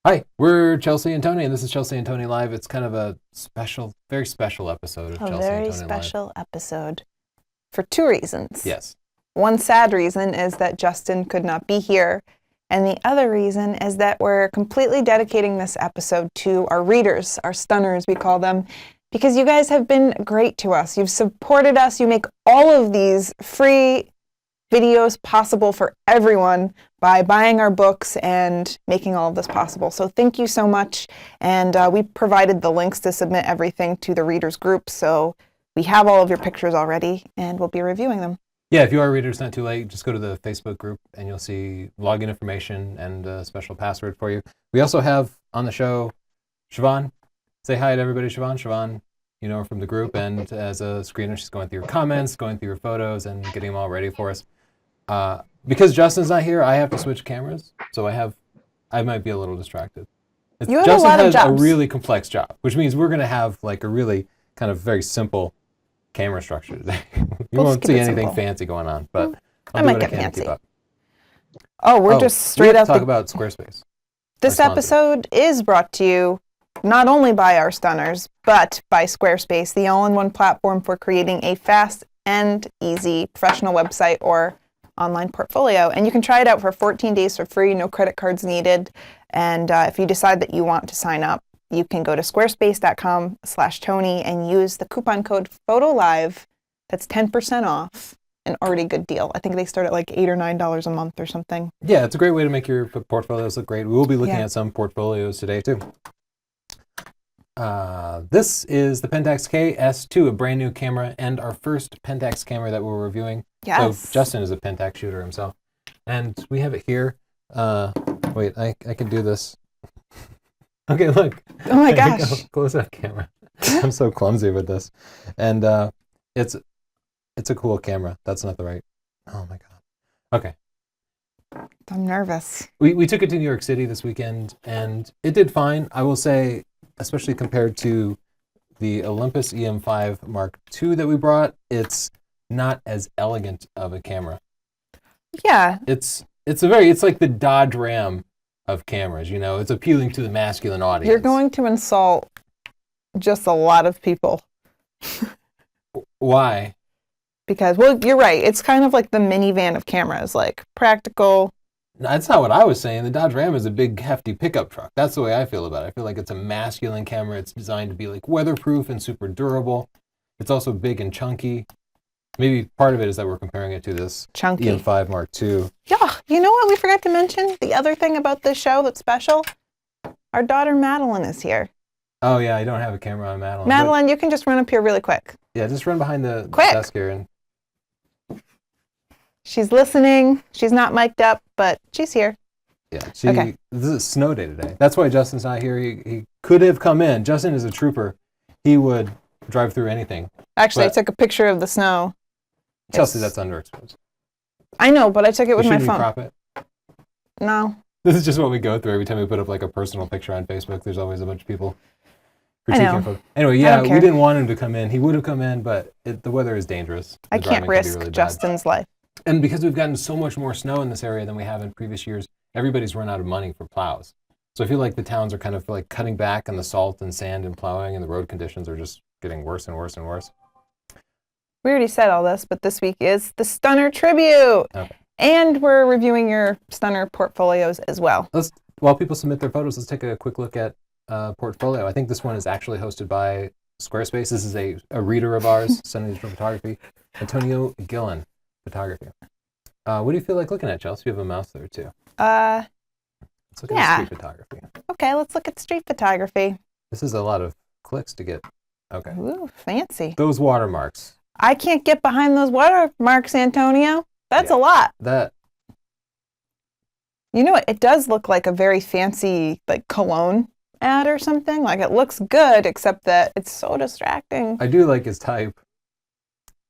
Hi, we're Chelsea and Tony, and this is Chelsea and Tony Live. It's kind of a special, very special episode of A Chelsea and very Tony Live. special episode for two reasons. Yes. One sad reason is that Justin could not be here, and the other reason is that we're completely dedicating this episode to our readers, our stunners, we call them, because you guys have been great to us. You've supported us. You make all of these free videos possible for everyone by buying our books and making all of this possible. So thank you so much. And we provided the links to submit everything to the readers group. So we have all of your pictures already and we'll be reviewing them. Yeah, if you are readers, not too late, just go to the Facebook group and you'll see login information and a special password for you. We also have on the show Siobhan. Say hi to everybody, Siobhan. Siobhan, you know her from the group, and as a screener, she's going through your comments, going through your photos, and getting them all ready for us. Because Justin's not here, I have to switch cameras, so I might be a little distracted. You have Justin a lot of has jobs. a really complex job, which means we're going to have like a really kind of very simple camera structure today. You won't see anything fancy going on, but I'll do what I can to keep up. Oh, we're just straight up out talk about Squarespace. This episode is brought to you not only by our stunners, but by Squarespace, the all-in-one platform for creating a fast and easy professional website or online portfolio. And you can try it out for 14 days for free, no credit cards needed. And if you decide that you want to sign up, you can go to squarespace.com/Tony and use the coupon code PHOTOLIVE. That's 10% off. An already good deal. I think they start at like $8 or $9 a month or something. Yeah, it's a great way to make your portfolios look great. We will be looking at some portfolios today too. This is the Pentax KS2, a brand new camera, and our first Pentax camera that we're reviewing. Yes. So Justin is a Pentax shooter himself. And we have it here. Wait, I can do this. Okay, look. Oh my gosh. Close up camera. I'm so clumsy with this. And it's a cool camera. That's not the right. Oh my God. Okay. I'm nervous. We took it to New York City this weekend, and it did fine. I will say, especially compared to the Olympus EM5 Mark II that we brought, it's not as elegant of a camera. Yeah. It's like the Dodge Ram of cameras, you know. It's appealing to the masculine audience. You're going to insult just a lot of people. Why? Because, well, you're right. It's kind of like the minivan of cameras, like practical. No, that's not what I was saying. The Dodge Ram is a big, hefty pickup truck. That's the way I feel about it. I feel like it's a masculine camera. It's designed to be like weatherproof and super durable. It's also big and chunky. Maybe part of it is that we're comparing it to this chunky EM5 Mark II. Yeah, you know what we forgot to mention? The other thing about this show that's special? Our daughter Madeline is here. Oh yeah, I don't have a camera on Madeline. Madeline, you can just run up here really quick. Yeah, just run behind the desk here. And she's listening. She's not mic'd up, but she's here. Yeah, This is a snow day today. That's why Justin's not here. He could have come in. Justin is a trooper. He would drive through anything. Actually, I took a picture of the snow. Chelsea, that's underexposed. I know, but I took it with my phone. Crop it? No. This is just what we go through every time we put up like a personal picture on Facebook. There's always a bunch of people critiquing. Anyway, yeah, we didn't want him to come in. He would have come in, but the weather is dangerous. I can't risk Justin's life. And because we've gotten so much more snow in this area than we have in previous years, everybody's run out of money for plows. So I feel like the towns are kind of like cutting back on the salt and sand and plowing, and the road conditions are just getting worse and worse and worse. We already said all this, but this week is the Stunner Tribute. Okay. And we're reviewing your Stunner portfolios as well. While people submit their photos, let's take a quick look at portfolio. I think this one is actually hosted by Squarespace. This is a reader of ours, Sunny Digital Photography, Antonio Gillen Photography. What do you feel like looking at, Chelsea? You have a mouse there too. Let's look at street photography. Okay, let's look at street photography. This is a lot of clicks to get. Okay. Ooh, fancy. Those watermarks. I can't get behind those watermarks, Antonio. That's a lot. You know what? It does look like a very fancy like cologne ad or something. Like it looks good, except that it's so distracting. I do like his type.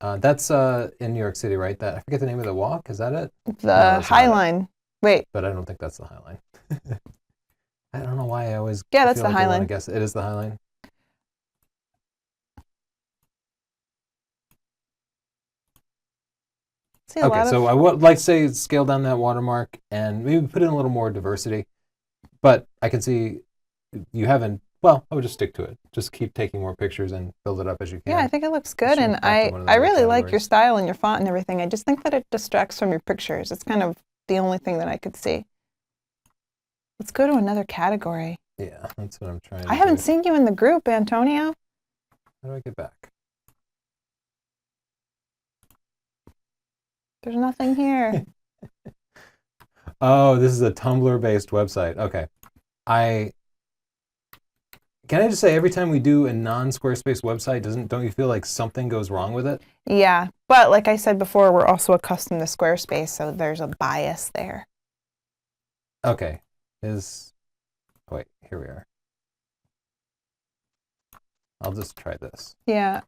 That's in New York City, right? I forget the name of the walk. Is that it? The High Line. Wait. But I don't think that's the High Line. I don't know why I always. Yeah, that's the High Line. I guess it is the High Line. Okay, so I would like to say scale down that watermark and maybe put in a little more diversity. But I can see you haven't. Well, I would just stick to it. Just keep taking more pictures and build it up as you can. Yeah, I think it looks good, shrink and back to I one of the I other really like your categories. style and your font and everything. I just think that it distracts from your pictures. It's kind of the only thing that I could see. Let's go to another category. Yeah, that's what I'm trying to I haven't do. seen you in the group, Antonio. How do I get back? There's nothing here. Oh, this is a Tumblr-based website. Okay. Can I just say, every time we do a non-Squarespace website, don't you feel like something goes wrong with it? Yeah, but like I said before, we're also accustomed to Squarespace, so there's a bias there. Okay. Wait, here we are. I'll just try this. Yeah.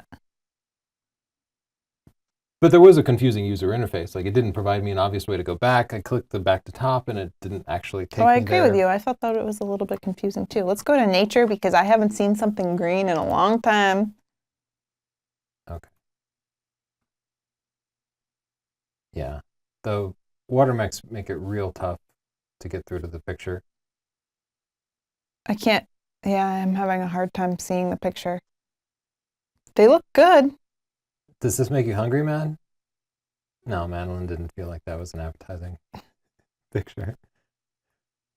But there was a confusing user interface. Like, it didn't provide me an obvious way to go back. I clicked the back to top, and it didn't actually take me I agree there. with you. I thought that it was a little bit confusing too. Let's go to nature because I haven't seen something green in a long time. Okay. Yeah. The watermarks make it real tough to get through to the picture. I can't, yeah, I'm having a hard time seeing the picture. They look good. Does this make you hungry, man? No, Madeline didn't feel like that was an appetizing picture.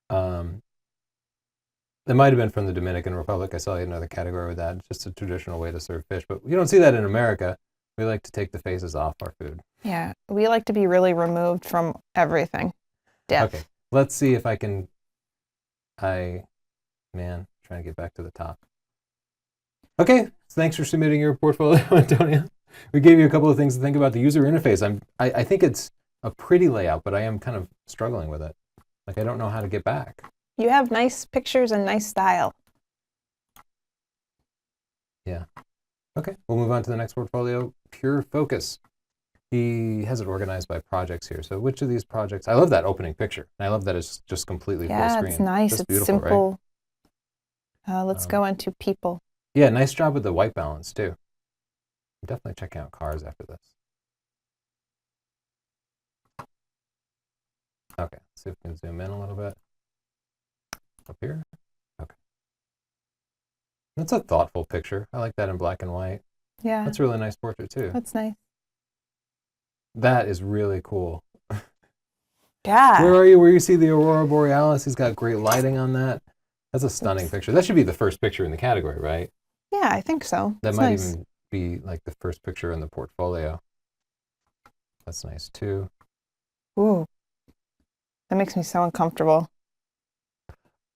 It might have been from the Dominican Republic. I saw another category with that. It's just a traditional way to serve fish. But you don't see that in America. We like to take the faces off our food. Yeah, we like to be really removed from everything. Death. Okay, let's see if I can. Man, trying to get back to the top. Okay, thanks for submitting your portfolio, Antonia. We gave you a couple of things to think about. The user interface. I think it's a pretty layout, but I am kind of struggling with it. Like, I don't know how to get back. You have nice pictures and nice style. Yeah. Okay, we'll move on to the next portfolio, Pure Focus. He has it organized by projects here. So which of these projects? I love that opening picture. I love that it's just completely full screen. Yeah, it's nice. Just It's beautiful, simple. right? Let's go into people. Yeah, nice job with the white balance too. I'm definitely checking out cars after this. Okay, let's see if we can zoom in a little bit. Up here? Okay. That's a thoughtful picture. I like that in black and white. Yeah. That's a really nice portrait too. That's nice. That is really cool. Yeah. Where are you? Where you see the Aurora Borealis? He's got great lighting on that. That's a stunning picture. That should be the first picture in the category, right? Yeah, I think so. That It's might nice. even be like the first picture in the portfolio. That's nice too. Ooh, that makes me so uncomfortable.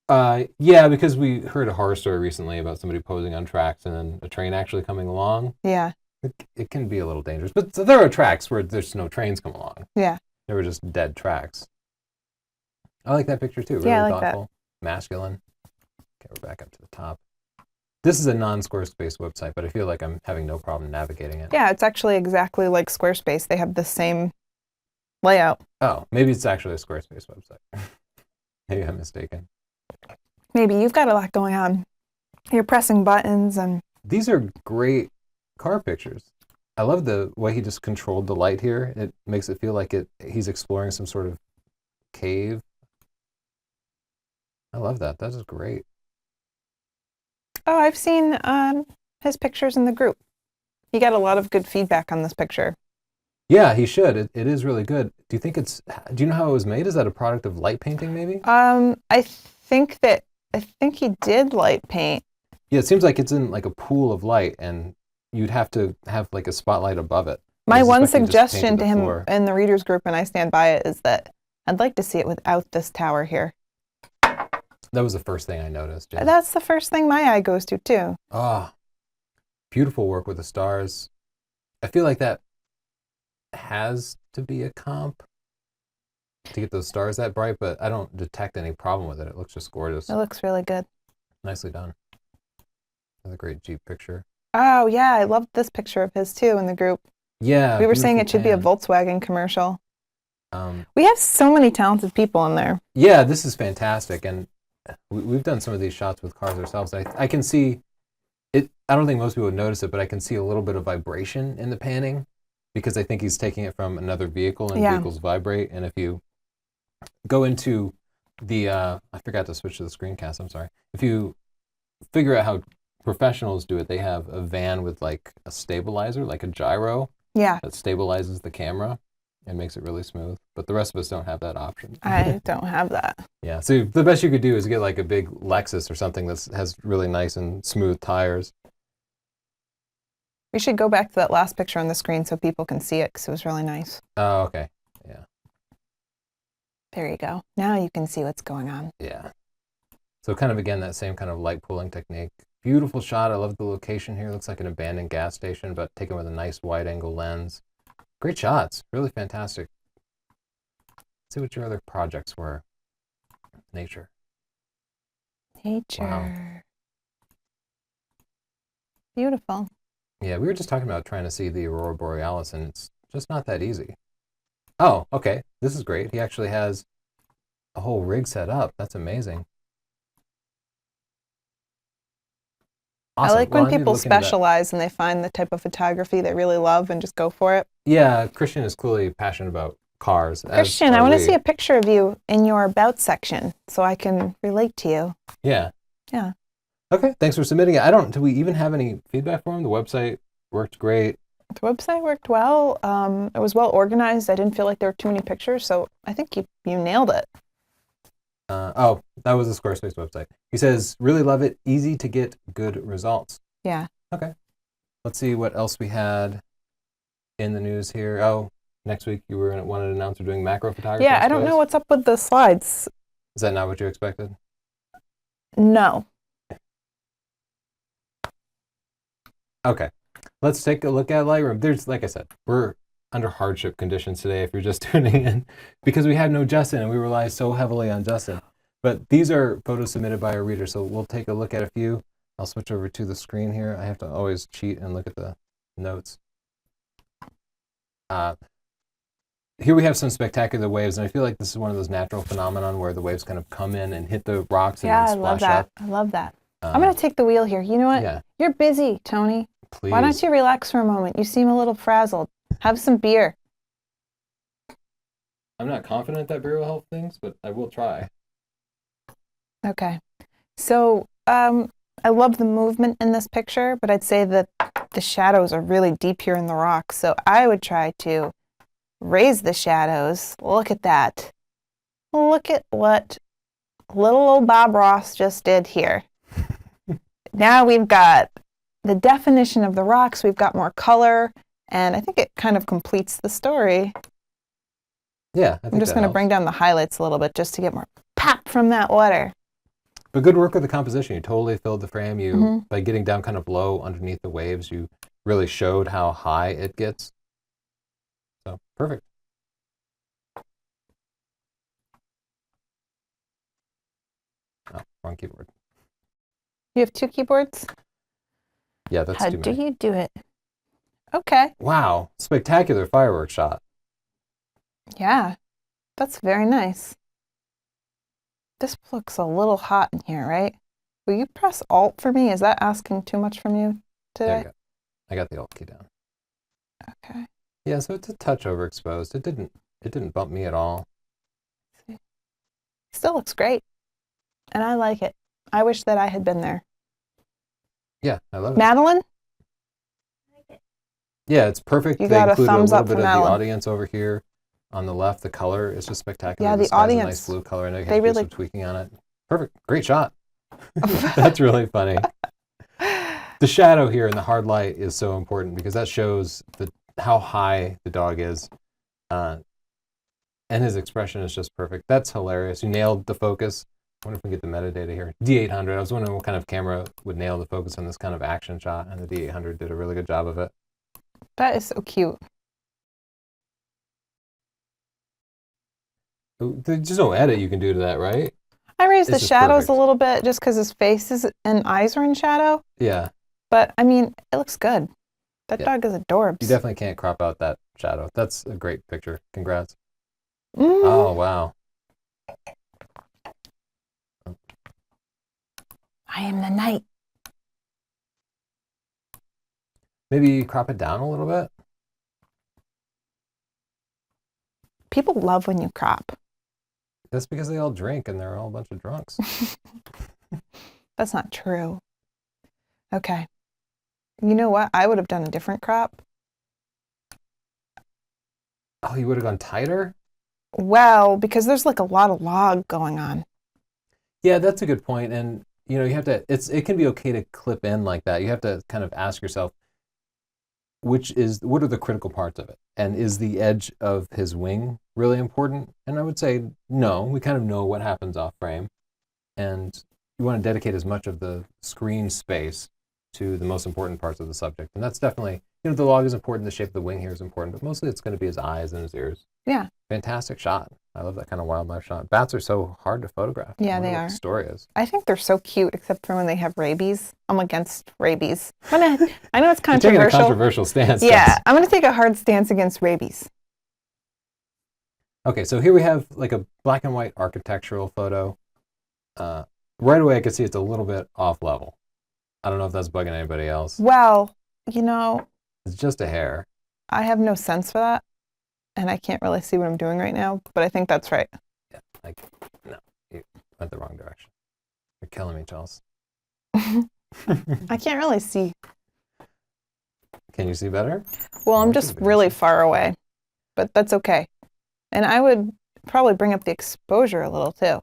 Yeah, because we heard a horror story recently about somebody posing on tracks and then a train actually coming along. Yeah. It can be a little dangerous, but there are tracks where there's no trains come along. Yeah. They were just dead tracks. I like that picture too. Really Yeah, I like thoughtful, masculine. Okay, we're back up to the top. This is a non-Squarespace website, but I feel like I'm having no problem navigating it. Yeah, it's actually exactly like Squarespace. They have the same layout. Oh, maybe it's actually a Squarespace website. Maybe I'm mistaken. Maybe you've got a lot going on. You're pressing buttons and These are great car pictures. I love the way he just controlled the light here. It makes it feel like he's exploring some sort of cave. I love that. That is great. oh, I've seen his pictures in the group. He got a lot of good feedback on this picture. Yeah, he should. It is really good. Do you know how it was made? Is that a product of light painting maybe? I think he did light paint. Yeah, it seems like it's in like a pool of light and you'd have to have like a spotlight above it. My I one suspect he just suggestion painted to the him floor. in the readers group, and I stand by it, is that I'd like to see it without this tower here. That was the first thing I noticed. Yeah. That's the first thing my eye goes to too. Ah, beautiful work with the stars. I feel like that has to be a comp to get those stars that bright, but I don't detect any problem with it. It looks just gorgeous. It looks really good. Nicely done. Another great Jeep picture. Oh yeah, I loved this picture of his too in the group. Yeah. We were saying it beautiful should be a tan. Volkswagen commercial. Um, We have so many talented people in there. yeah, this is fantastic. And we've done some of these shots with cars ourselves. I can see it. I don't think most people would notice it, but I can see a little bit of vibration in the panning because I think he's taking it from another vehicle and Yeah. vehicles vibrate. And if you go into I forgot to switch to the screencast. I'm sorry. If you figure out how professionals do it, they have a van with like a stabilizer, like a gyro Yeah, that stabilizes the camera and makes it really smooth. But the rest of us don't have that option. I don't have that. Yeah. So the best you could do is get like a big Lexus or something that has really nice and smooth tires. We should go back to that last picture on the screen so people can see it because it was really nice. Oh, okay. Yeah. There you go. Now you can see what's going on. Yeah. So kind of again that same kind of light pulling technique. Beautiful shot. I love the location here. Looks like an abandoned gas station, but taken with a nice wide angle lens. Great shots. Really fantastic. Let's see what your other projects were. Nature. Nature. Wow. Beautiful. Yeah, we were just talking about trying to see the aurora borealis, and it's just not that easy. Oh, okay. This is great. He actually has a whole rig set up. That's amazing. Awesome. I like Well, when I need to people look into that. specialize and they find the type of photography they really love and just go for it. Yeah, Christian is clearly passionate about cars. Christian, I want to see a picture of you in your about section so I can relate to you. Yeah. Yeah. Okay, thanks for submitting it. Do we even have any feedback for him? The website worked great. The website worked well. It was well organized. I didn't feel like there were too many pictures, so I think you nailed it. Oh, that was the Squarespace website. He says, really love it. Easy to get good results. Yeah. Okay. Let's see what else we had in the news here. Oh, next week you wanted to announce we're doing macro photography. Yeah, I don't know what's up with the slides. Is that not what you expected? No. Okay. Let's take a look at Lightroom. There's, like I said, we're under hardship conditions today if you're just tuning in because we have no Justin and we rely so heavily on Justin. But these are photos submitted by our readers, so we'll take a look at a few. I'll switch over to the screen here. I have to always cheat and look at the notes. Here we have some spectacular waves, and I feel like this is one of those natural phenomenon where the waves kind of come in and hit the rocks and then splash I love that. up. I love that. I'm going to take the wheel here. You know what? Yeah. You're busy, Tony. Please. Why don't you relax for a moment? You seem a little frazzled. Have some beer. I'm not confident that beer will help things, but I will try. Okay. So I love the movement in this picture, but I'd say that the shadows are really deep here in the rocks. So I would try to raise the shadows. Look at that. Look at what little old Bob Ross just did here. Now we've got the definition of the rocks. We've got more color, and I think it kind of completes the story. Yeah, I'm just going to bring down the highlights a little bit just to get more pop from that water. But good work with the composition. You totally filled the frame. You by getting down kind of low underneath the waves, you really showed how high it gets. So perfect. Oh, wrong keyboard. You have two keyboards? Yeah, that's How too do many. you do it? Okay. Wow, spectacular fireworks shot. Yeah, that's very nice. This looks a little hot in here, right? Will you press Alt for me? Is that asking too much from you There today? you go. I got the Alt key down. Okay. Yeah, so it's a touch overexposed. It didn't bump me at all. Still looks great. And I like it. I wish that I had been there. Yeah, I love it. Madeline? Yeah, it's perfect. You They got a included thumbs little up bit for of Madeline. the audience over here on the left. The color is just spectacular. Yeah, the sky's a audience, nice blue color, and I they can do really- some tweaking on it. Perfect. Great shot. That's really funny. The shadow here in the hard light is so important because that shows how high the dog is. And his expression is just perfect. That's hilarious. You nailed the focus. I wonder if we get the metadata here. D800. I was wondering what kind of camera would nail the focus on this kind of action shot, and the D800 did a really good job of it. That is so cute. There's no edit you can do to that, right? I raised the This is shadows perfect. a little bit just because his face and eyes are in shadow. Yeah. But, I mean, it looks good. That Yeah. dog is adorbs. You definitely can't crop out that shadow. That's a great picture. Congrats. Mm. Oh, wow. I am the night. Maybe crop it down a little bit. People love when you crop. That's because they all drink and they're all a bunch of drunks. That's not true. Okay. You know what? I would have done a different crop. Oh, you would have gone tighter? Well, because there's like a lot of log going on. Yeah, that's a good point. And you have to. It can be okay to clip in like that. You have to kind of ask yourself, what are the critical parts of it, and is the edge of his wing really important? And I would say no. We kind of know what happens off frame, and you want to dedicate as much of the screen space to the most important parts of the subject. And that's definitely, the log is important, the shape of the wing here is important, but mostly it's going to be his eyes and his ears. Yeah. Fantastic shot. I love that kind of wildlife shot. Bats are so hard to photograph. Yeah, I wonder they what are. the story is. I think they're so cute, except for when they have rabies. I'm against rabies. I know it's You're taking a controversial. controversial stance. Yeah, Jess. I'm going to take a hard stance against rabies. Okay, so here we have like a black and white architectural photo. Right away I can see it's a little bit off level. I don't know if that's bugging anybody else. Well, It's just a hair. I have no sense for that, and I can't really see what I'm doing right now, but I think that's right. Yeah, no, you went the wrong direction. You're killing me, Chelsea. I can't really see. Can you see better? Well, I'm just really far away, but that's okay. And I would probably bring up the exposure a little too.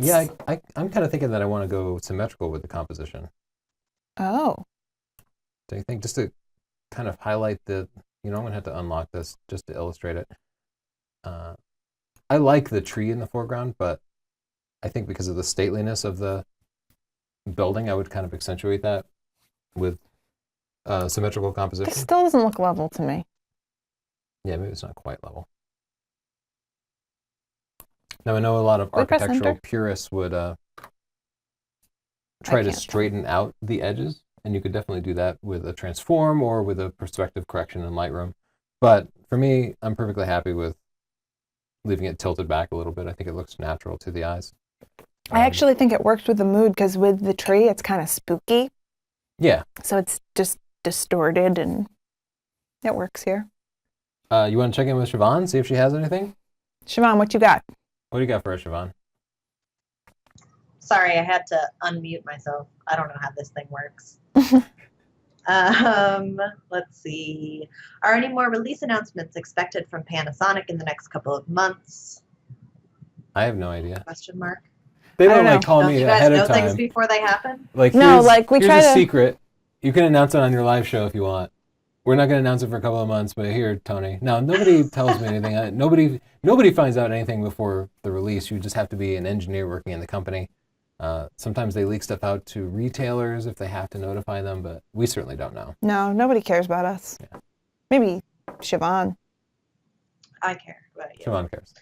Yeah, I'm kind of thinking that I want to go symmetrical with the composition. Oh. Do you think, just to kind of highlight I'm going to have to unlock this just to illustrate it. I like the tree in the foreground, but I think because of the stateliness of the building, I would kind of accentuate that with symmetrical composition. This still doesn't look level to me. Yeah, maybe it's not quite level. Now, I know a lot of architectural purists would try to straighten out the edges, and you could definitely do that with a transform or with a perspective correction in Lightroom. But for me, I'm perfectly happy with leaving it tilted back a little bit. I think it looks natural to the eyes. I actually think it works with the mood, because with the tree, it's kind of spooky. Yeah. So it's just distorted, and it works here. You want to check in with Siobhan, see if she has anything? Siobhan, what you got? What do you got for us, Siobhan? Sorry, I had to unmute myself. I don't know how this thing works. Let's see. Are any more release announcements expected from Panasonic in the next couple of months? I have no idea. Question mark. They don't call me you ahead guys of know time. things before they happen? Like, no, we here's try a to secret. You can announce it on your live show if you want. We're not going to announce it for a couple of months, but here, Tony. No, nobody tells me anything. Nobody finds out anything before the release. You just have to be an engineer working in the company. Sometimes they leak stuff out to retailers if they have to notify them, but we certainly don't know. No, nobody cares about us. Yeah. Maybe Siobhan. I care about you. Siobhan cares.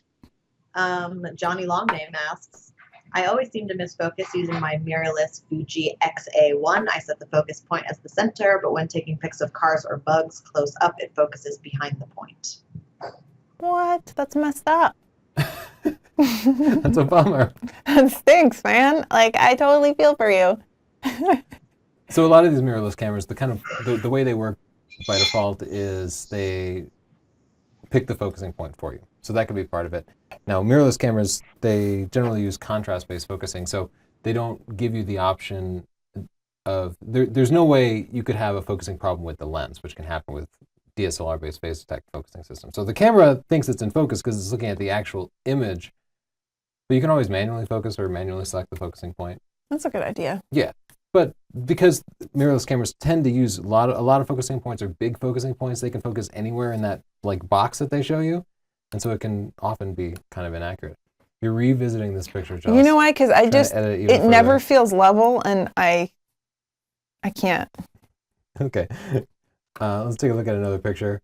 Johnny Longname asks, I always seem to misfocus using my mirrorless Fuji XA1. I set the focus point as the center, but when taking pics of cars or bugs close up, it focuses behind the point. What? That's messed up. That's a bummer. That stinks, man. Like, I totally feel for you. So a lot of these mirrorless cameras, the way they work by default is they pick the focusing point for you. So that could be part of it. Now, mirrorless cameras, they generally use contrast-based focusing, so they don't give you the option of, there's no way you could have a focusing problem with the lens, which can happen with DSLR-based phase detect focusing system. So the camera thinks it's in focus because it's looking at the actual image, but you can always manually focus or manually select the focusing point. That's a good idea. Yeah, but because mirrorless cameras tend to use a lot of focusing points or big focusing points, they can focus anywhere in that box that they show you, and so it can often be kind of inaccurate. You're revisiting this picture, Josh. You know why? Because it never feels level, and I can't. Okay, let's take a look at another picture.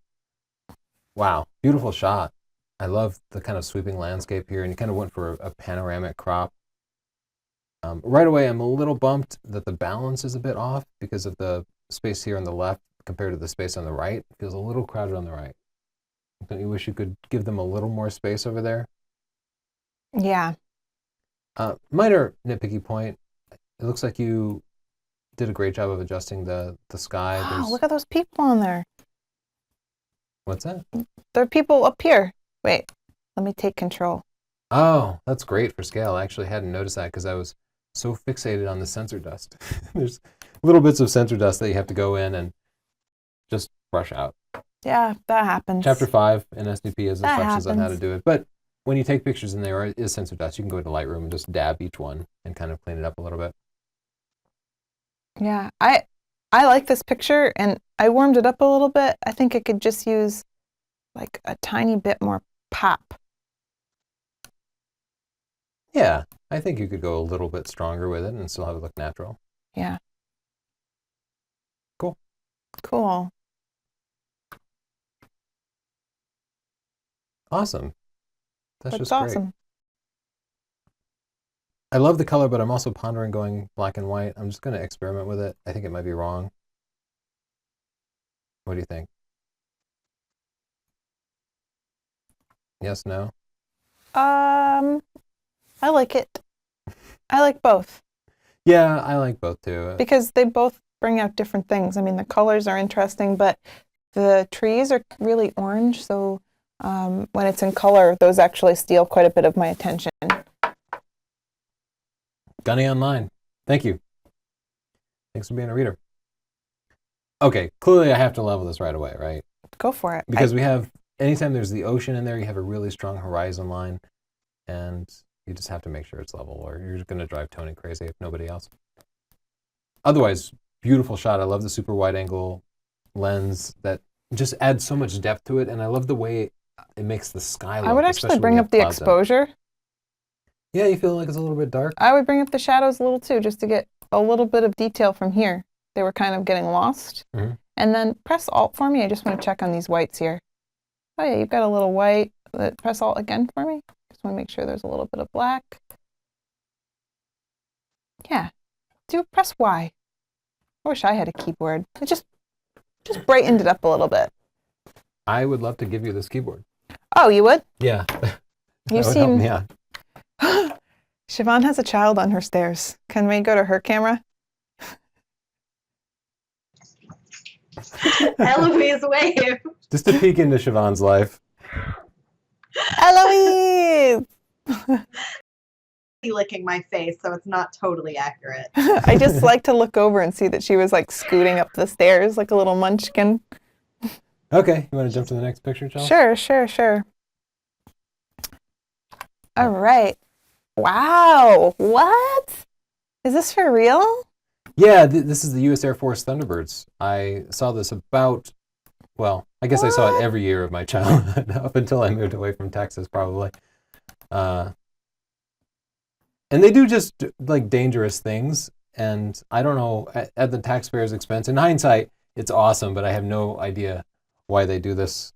Wow, beautiful shot. I love the kind of sweeping landscape here, and you kind of went for a panoramic crop. Right away, I'm a little bumped that the balance is a bit off because of the space here on the left compared to the space on the right. It feels a little crowded on the right. Don't you wish you could give them a little more space over there? Yeah. Minor nitpicky point. It looks like you did a great job of adjusting the sky. Wow, look at those people on there. What's that? There are people up here. Wait, let me take control. Oh, that's great for scale. I actually hadn't noticed that because I was so fixated on the sensor dust. There's little bits of sensor dust that you have to go in and just brush out. Yeah, that happens. Chapter 5 in SDP has That instructions on how to happens. do it. But when you take pictures and there is sensor dust, you can go into Lightroom and just dab each one and kind of clean it up a little bit. Yeah, I like this picture, and I warmed it up a little bit. I think it could just use like a tiny bit more pop. Yeah, I think you could go a little bit stronger with it and still have it look natural. Yeah. Cool. Cool. Awesome. That's That's just great. awesome. I love the color, but I'm also pondering going black and white. I'm just going to experiment with it. I think it might be wrong. What do you think? Yes, no? I like it. I like both Yeah, I like both too. because they both bring out different things. I mean, the colors are interesting, but the trees are really orange, so when it's in color, those actually steal quite a bit of my attention. Gunny Online. Thank you. Thanks for being a reader. Okay, clearly I have to level this right away, right? Go for it. Because we have, anytime there's the ocean in there, you have a really strong horizon line, and you just have to make sure it's level, or you're just going to drive Tony crazy if nobody else. Otherwise, beautiful shot. I love the super wide angle lens that just adds so much depth to it, and I love the way it makes the sky look. I would actually especially when bring you up have the clouds in it. exposure. Yeah, you feel like it's a little bit dark? I would bring up the shadows a little too, just to get a little bit of detail from here. They were kind of getting lost. Mhm. And then press Alt for me. I just want to check on these whites here. Oh yeah, you've got a little white. Press Alt again for me. Just want to make sure there's a little bit of black. Yeah. Press Y. I wish I had a keyboard. It just brightened it up a little bit. I would love to give you this keyboard. Oh, you would? Yeah. You That would help seem. me out. Siobhan has a child on her stairs. Can we go to her camera? Eloise, wave. Just a peek into Siobhan's life. Eloise! Licking my face, so it's not totally accurate. I just like to look over and see that she was like scooting up the stairs like a little munchkin. Okay, you want to jump to the next picture, Chelsea? Sure. All right. Wow. What? Is this for real? Yeah, this is the U.S. Air Force Thunderbirds. I saw this about, well, I guess I saw it every year of my childhood, up until I moved away from Texas, probably. And they do just, like, dangerous things, and I don't know, at the taxpayer's expense. In hindsight, it's awesome, but I have no idea why they do this.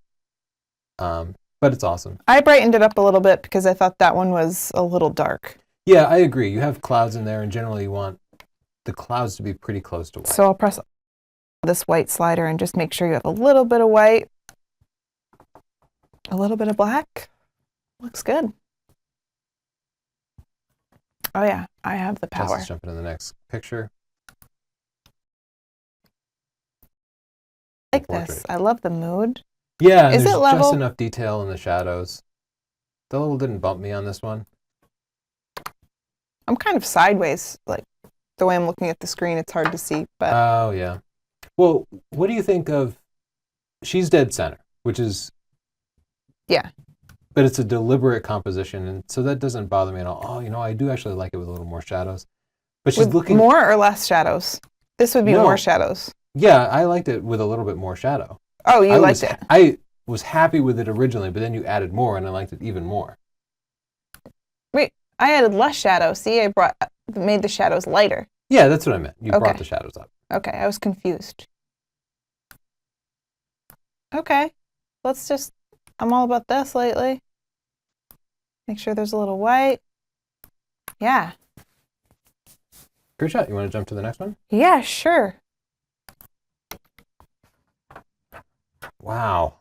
But it's awesome. I brightened it up a little bit because I thought that one was a little dark. Yeah, I agree. You have clouds in there, and generally you want the clouds to be pretty close to white. So I'll press this white slider and just make sure you have a little bit of white, a little bit of black. Looks good. Oh yeah, I have the power. Let's jump into the next picture. I like this. I love the mood. Yeah, Is there's it level? just enough detail in the shadows. The level didn't bump me on this one. I'm kind of sideways, like the way I'm looking at the screen. It's hard to see, but Oh, yeah. Well, what do you think of She's Dead Center, which is... yeah. But it's a deliberate composition, and so that doesn't bother me at all. Oh, I do actually like it with a little more shadows. But she's With looking... more or less shadows? This would be No. more shadows. Yeah, I liked it with a little bit more shadow. Oh, you liked it. I was happy with it originally, but then you added more, and I liked it even more. Wait, I added less shadow. See, I made the shadows lighter. Yeah, that's what I meant. You brought Okay. the shadows up. Okay, I was confused. Okay, I'm all about this lately. Make sure there's a little white. Yeah. Great shot. You want to jump to the next one? Yeah, sure. Wow.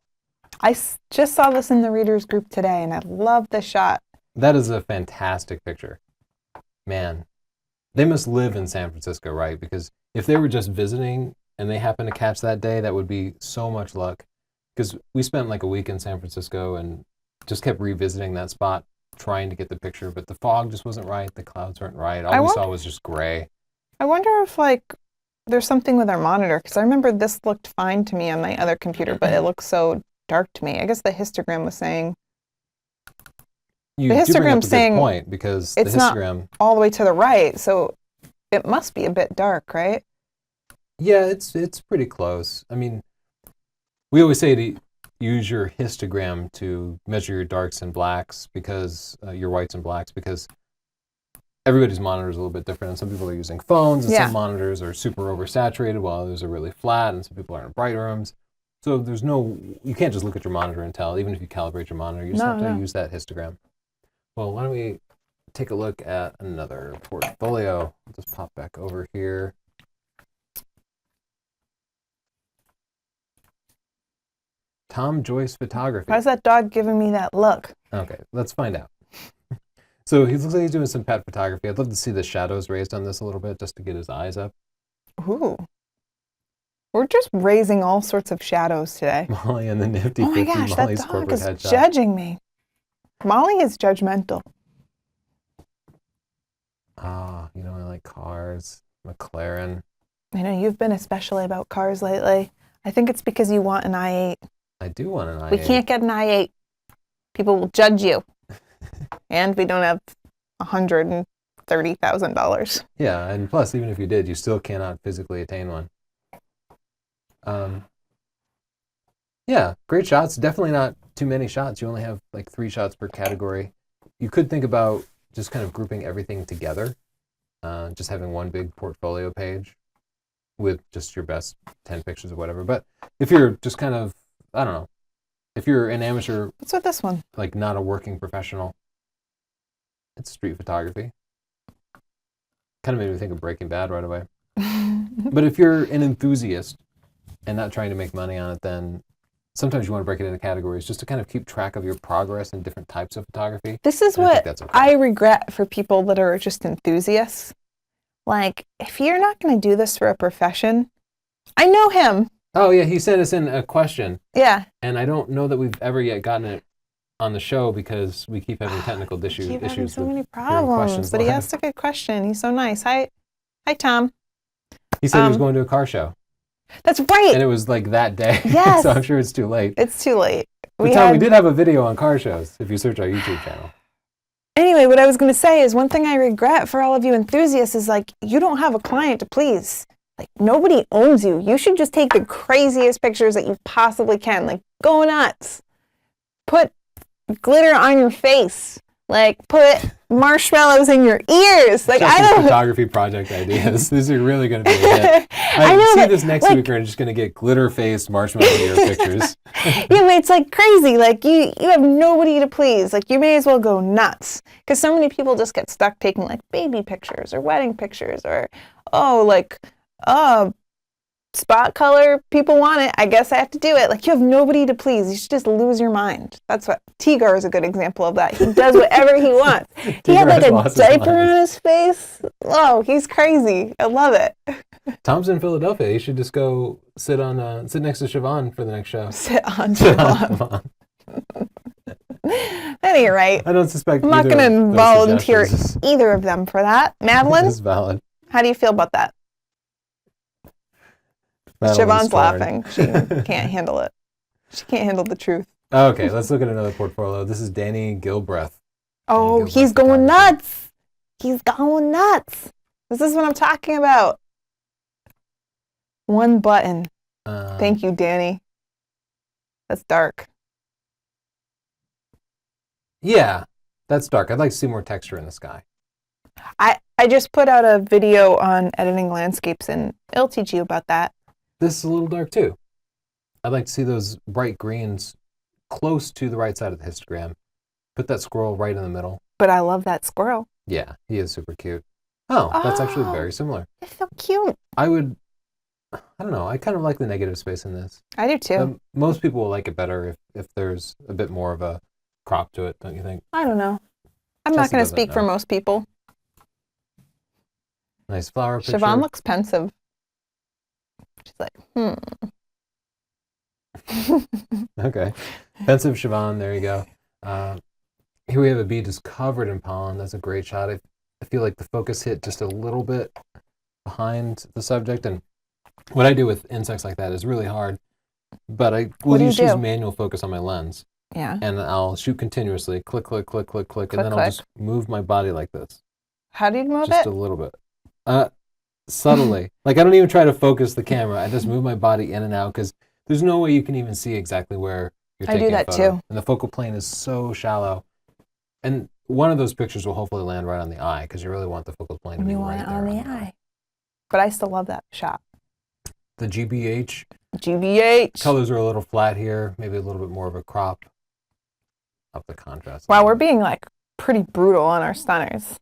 I just saw this in the readers group today, and I love the shot. That is a fantastic picture. Man, they must live in San Francisco, right? Because if they were just visiting and they happened to catch that day, that would be so much luck. because we spent like a week in San Francisco and just kept revisiting that spot, trying to get the picture, but the fog just wasn't right. The clouds weren't right. All we saw was just gray. I wonder if like there's something with our monitor, because I remember this looked fine to me on my other computer, but it looks so dark to me. I guess the histogram was saying. You The do bring up a histogram's saying good point, because the it's not histogram, all the way to the right, so it must be a bit dark, right? yeah, it's pretty close. I mean, we always say to use your histogram to measure your darks and blacks, because your whites and blacks, because everybody's monitor is a little bit different, and some people are using phones, and Yeah. some monitors are super oversaturated, while others are really flat, and some people are in bright rooms. So you can't just look at your monitor and tell, even if you calibrate your monitor, you just have to use that histogram. Well, why don't we take a look at another portfolio? I'll just pop back over here. Tom Joyce Photography. Why is that dog giving me that look? Okay, let's find out. So he looks like he's doing some pet photography. I'd love to see the shadows raised on this a little bit, just to get his eyes up. Ooh. We're just raising all sorts of shadows today. Molly and the nifty Oh my 50 gosh, Molly's that dog corporate is headshot. judging me. Molly is judgmental. Ah, I like cars. McLaren. I know you've been especially about cars lately. I think it's because you want an i8. I do want an i8. We can't get an i8. People will judge you. And we don't have $130,000. Yeah, and plus, even if you did, you still cannot physically attain one. Yeah, great shots. Definitely not too many shots. You only have like 3 shots per category. You could think about just kind of grouping everything together, just having one big portfolio page with just your best 10 pictures or whatever. But if you're just kind of, I don't know, if you're an amateur, What's with this one? like not a working professional, it's street photography. Kind of made me think of Breaking Bad right away. But if you're an enthusiast and not trying to make money on it, then sometimes you want to break it into categories just to kind of keep track of your progress in different types of photography. This is And I think what that's okay. I regret for people that are just enthusiasts. Like, if you're not going to do this for a profession, I know him. Oh, yeah, he sent us in a question, Yeah. and I don't know that we've ever yet gotten it on the show because we keep having technical issues. Keep having so with many hearing problems, questions but he live. asked a good question. He's so nice. Hi, Tom. He said he was going to a car show, That's right. and it was like that day. Yes. So I'm sure it's too late. It's too late. But Tom, we did have a video on car shows if you search our YouTube channel. Anyway, what I was going to say is one thing I regret for all of you enthusiasts is like, you don't have a client to please. Like, nobody owns you. You should just take the craziest pictures that you possibly can. Like, go nuts. Put glitter on your face. Like, put marshmallows in your ears. Like, I Justin's don't. photography project ideas. These are really going to be a hit. I know, see but, this next like- week. We're just going to get glitter-faced marshmallow ear pictures. Yeah, but it's like crazy. Like, you have nobody to please. Like, you may as well go nuts. Because so many people just get stuck taking, like, baby pictures or wedding pictures or, spot color. People want it. I guess I have to do it. Like, you have nobody to please. You should just lose your mind. That's what Tigar is a good example of that. He does whatever he wants. He had, Tigar has like, lost a his diaper mind. on his face. Oh, he's crazy. I love it. Tom's in Philadelphia. You should just go sit next to Siobhan for the next show. Sit on Siobhan. That ain't right. I don't suspect I'm not either going of to those volunteer suggestions either of them for that. Madeline, is valid. how do you feel about that? Madeline's Siobhan's torn. laughing. She can't handle it. She can't handle the truth. Okay, let's look at another portfolio. This is Danny Gilbreth. Oh, Danny Gilbreth he's going photography. nuts. He's going nuts. This is what I'm talking about. One button. Thank you, Danny. That's dark. Yeah, that's dark. I'd like to see more texture in the sky. I just put out a video on editing landscapes, and it'll teach you about that. This is a little dark too. I'd like to see those bright greens close to the right side of the histogram. Put that squirrel right in the middle. But I love that squirrel. Yeah, he is super cute. Oh, that's actually Oh. very similar. It's so cute. I don't know, I kind of like the negative space in this. I do too. Most people will like it better if there's a bit more of a crop to it, don't you think? I don't know. I'm not Justin going to doesn't speak for know. most people. Nice flower picture. Siobhan looks pensive. She's like, Okay. Pensive Siobhan, there you go. Here we have a bee just covered in pollen. That's a great shot. I feel like the focus hit just a little bit behind the subject. And what I do with insects like that is really hard. But I will do you just use do? manual focus on my lens. Yeah. And I'll shoot continuously. Click, click, click, click, click. And Click, then I'll just move my body like this. How do you move Just it? a little bit. Subtly. Like, I don't even try to focus the camera. I just move my body in and out because there's no way you can even see exactly where you're I taking do that a photo. too. And the focal plane is so shallow. And one of those pictures will hopefully land right on the eye because you really want the focal plane to be You right want it there on the eye. But I still love that shot. The GBH GBH. colors are a little flat here. Maybe a little bit more of a crop. Up the contrast. Wow, we're being like pretty brutal on our stunners.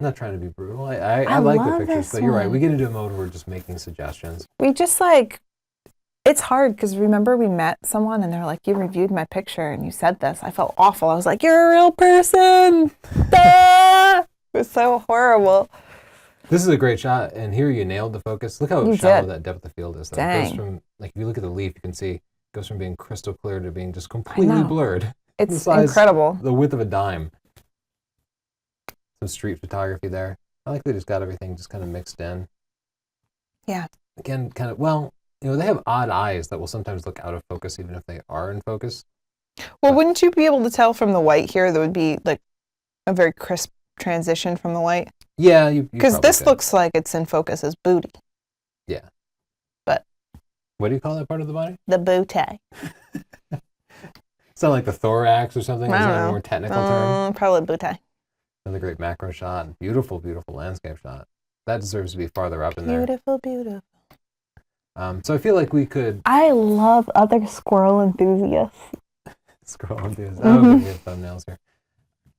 I'm not trying to be brutal. I like the love pictures, this but you're right. one. We get into a mode where we're just making suggestions. We just like, it's hard because remember we met someone and they're like, you reviewed my picture and you said this. I felt awful. I was like, you're a real person. Ah! It was so horrible. This is a great shot, and here you nailed the focus. Look how You shallow did. that depth of field is. Though. It Dang. goes from, like, if you look at the leaf, you can see it goes from being crystal clear to being just completely know. blurred. It's The size- incredible. The width of a dime. Some street photography there. I like they just got everything just kind of mixed in. Yeah. Again, kind of, well, you know, they have odd eyes that will sometimes look out of focus even if they are in focus. Well, wouldn't you be able to tell from the white here? There would be like a very crisp transition from the white. Yeah, you Because probably this could. looks like it's in focus as booty. Yeah. But what do you call that part of the body? the booty. It's not like the thorax or something. I Is don't that a know. more technical term? Probably booty. Another great macro shot. Beautiful, beautiful landscape shot. That deserves to be farther up in there. Beautiful, beautiful. So I feel like we could I love other squirrel enthusiasts. scroll and do this. Oh, we have thumbnails here.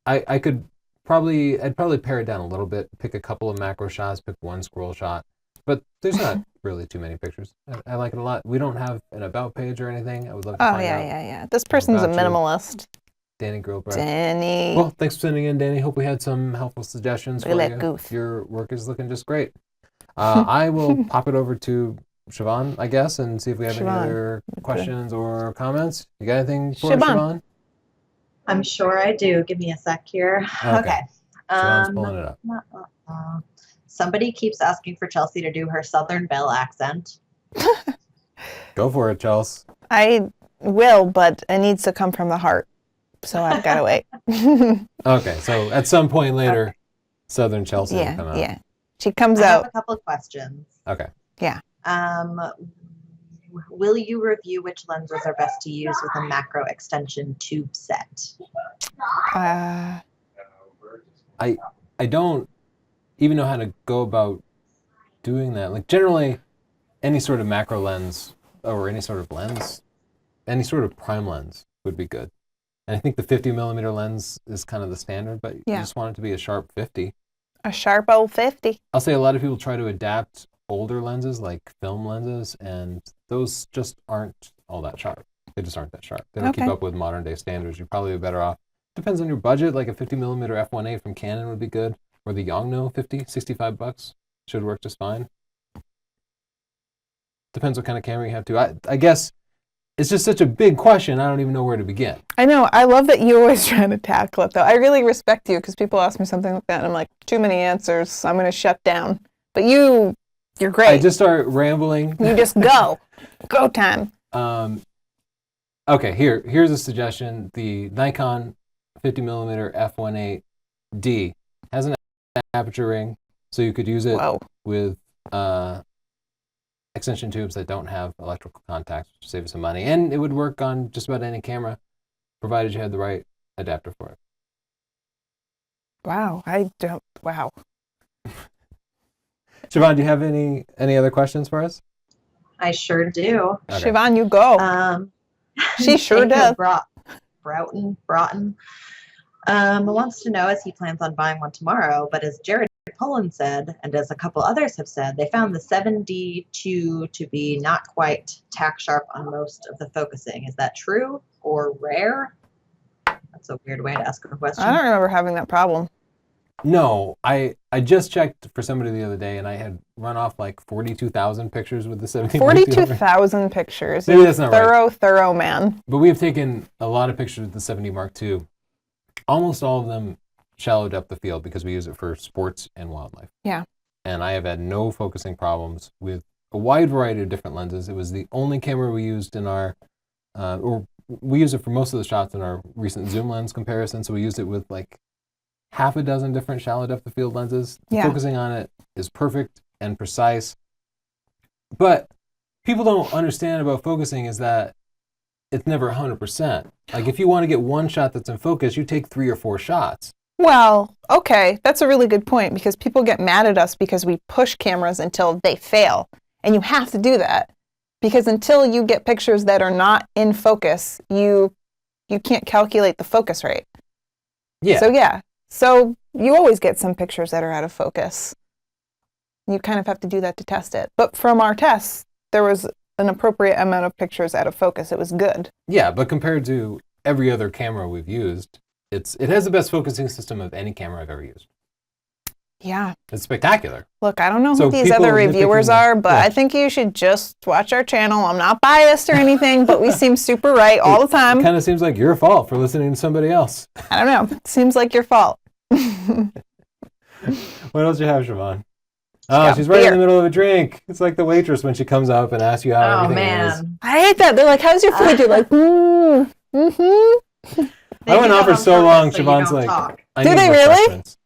I'd probably pare it down a little bit. Pick a couple of macro shots. Pick one squirrel shot. But there's not really too many pictures. I like it a lot. We don't have an about page or anything. I would love to Oh, find out. yeah. This person's a about you. minimalist. Danny Grillbread. Danny. Well, thanks for sending in, Danny. Hope we had some helpful suggestions Look for at you. that goof. Your work is looking just great. I will pop it over to Siobhan, I guess, and see if we have any Siobhan. other questions or comments. You got anything for Siobhan. Siobhan? I'm sure I do. Give me a sec here. Okay. Siobhan's pulling it up. Somebody keeps asking for Chelsea to do her Southern Belle accent. Go for it, Chels. I will, but it needs to come from the heart. So I've got to wait. Okay, so at some point later, Southern Chelsea will come out. Yeah. She comes I have out. a couple of questions. Okay. Will you review which lenses are best to use with a macro extension tube set? I don't even know how to go about doing that. Like generally, any sort of macro lens or any sort of lens, any sort of prime lens would be good. And I think the 50 millimeter lens is kind of the standard, but you just want it to be a sharp 50. A sharp old 50. I'll say a lot of people try to adapt older lenses like film lenses, and those just aren't all that sharp. They just aren't that sharp. They don't keep up with modern day standards. You're probably better off. Depends on your budget. Like a 50 millimeter f1.8 from Canon would be good, or the Yongnuo 50, $65 should work just fine. Depends what kind of camera you have too. I guess it's just such a big question. I don't even know where to begin. I know. I love that you always trying to tackle it, though. I really respect you because people ask me something like that, and I'm like, too many answers. I'm going to shut down. But you're great. I just start rambling. You just go. Go time. Okay, here's a suggestion. The Nikon 50 millimeter f1.8D has an aperture ring, so you could use it with extension tubes that don't have electrical contacts, which saves some money, and it would work on just about any camera, provided you had the right adapter for it. Wow, wow. Siobhan, do you have any other questions for us? I sure do. Okay. Siobhan, you go. She sure does. Broughton wants to know, as he plans on buying one tomorrow, but as Jared Pullen said, and as a couple others have said, they found the 7D2 to be not quite tack sharp on most of the focusing. Is that true or rare? That's a weird way to ask a question. I don't remember having that problem. No, I just checked for somebody the other day, and I had run off like 42,000 pictures with the 70 Mark II. 42,000 pictures. Maybe You that's not right. thorough man. But we have taken a lot of pictures with the 70 Mark II. Almost all of them shallow depth of field because we use it for sports and wildlife. Yeah. And I have had no focusing problems with a wide variety of different lenses. It was the only camera we used in our, or we use it for most of the shots in our recent zoom lens comparison. So we used it with like half a dozen different shallow depth of field lenses. The Yeah. focusing on it is perfect and precise. But people don't understand about focusing is that it's never 100%. Like if you want to get one shot that's in focus, you take 3 or 4 shots. Well, okay, that's a really good point because people get mad at us because we push cameras until they fail. And you have to do that because until you get pictures that are not in focus, you can't calculate the focus rate. Yeah. So you always get some pictures that are out of focus. You kind of have to do that to test it. But from our tests, there was an appropriate amount of pictures out of focus. It was good. Yeah, but compared to every other camera we've used, it has the best focusing system of any camera I've ever used. Yeah. It's spectacular. Look, I don't know So who these people other nitpicking reviewers the- are, but yeah. I think you should just watch our channel. I'm not biased or anything, but we seem super right all the It time. kind of seems like your fault for listening to somebody else. I don't know. It seems like your fault. What else do you have, Siobhan? Oh, got she's right in beer. the middle of a drink. It's like the waitress when she comes up and asks you how Oh everything is. man. I hate that. They're like, how's your food? You're like, mm-hmm. They I went do on that for on so purpose long, so you Siobhan's don't like, talk. I Do need they really? refreshments.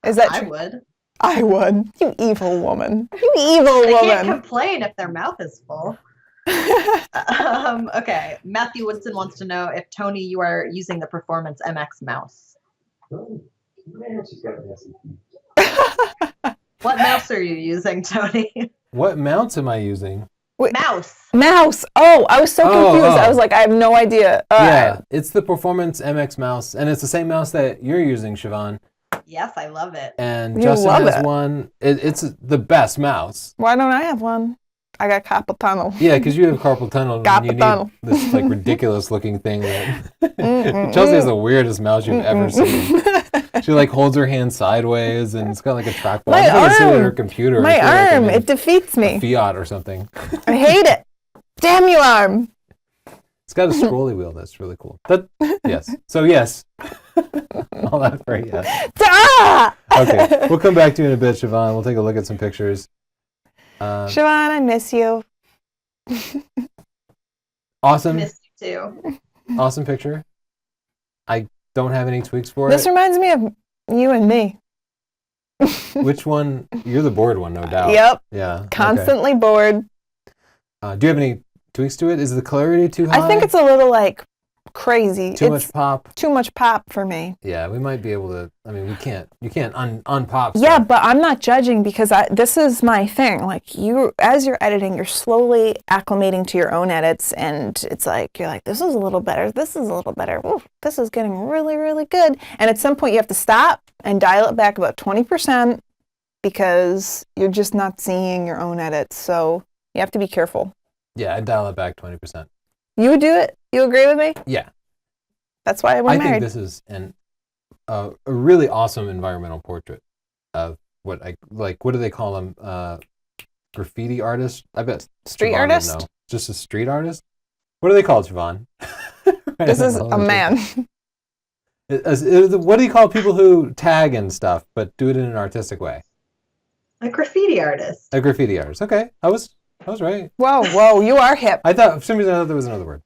Is that I true? would. I would. You evil woman. You evil They can't woman. complain if their mouth is full. Okay. Matthew Woodson wants to know if Tony, you are using the Performance MX mouse. Oh, man, she's got an SDP. What mouse are you using, Tony? What mounts am I using? Mouse. Mouse. Oh, I was so Oh, confused. oh. I was like, I have no idea. Yeah, it's the Performance MX mouse, and it's the same mouse that you're using, Siobhan. Yes, I love it. And You Justin love has it. one. It's the best mouse. Why don't I have one? I got carpal tunnel. Yeah, because you have carpal tunnel, and Carpal you need tunnel. this like ridiculous looking thing. That Mm-mm-mm. Chelsea has the weirdest mouse you've ever seen. Mm-mm. She like holds her hand sideways, and it's got like a trackball. My It's like sitting at arm. her computer. My I feel like I'm arm. in It defeats a me. Fiat or something. I hate it. Damn you, arm. It's got a scrolly wheel that's really cool. Yes. So yes. All that for a yes. Ah! Okay, we'll come back to you in a bit, Siobhan. We'll take a look at some pictures. Siobhan, I miss you. Awesome, Missed you too. awesome picture. I don't have any tweaks for This it. reminds me of you and me. Which one? You're the bored one, no doubt. Yep. Yeah. okay. Constantly bored. Do you have any tweaks to it? Is the clarity too high? I think it's a little like crazy. too It's much pop. too much pop for me. Yeah, we might be able to. I mean, we can't. You can't unpop. Yeah, stuff. but I'm not judging because this is my thing. Like as you're editing, you're slowly acclimating to your own edits, and it's like you're like, this is a little better. This is a little better. Ooh, this is getting really, really good. And at some point, you have to stop and dial it back about 20% because you're just not seeing your own edits. So you have to be careful. Yeah, I dial it back 20%. You would do it? You agree with me? Yeah, That's why we're I married. think this is a really awesome environmental portrait of what I like. What do they call them? Graffiti artist? I bet Street Siobhan would artist? know. Just a street artist? What are they called, Siobhan? This is a man. What do you call people who tag and stuff, but do it in an artistic way? A graffiti artist. A graffiti artist. Okay, I was right. Whoa, you are hip. I thought for some reason I thought there was another word.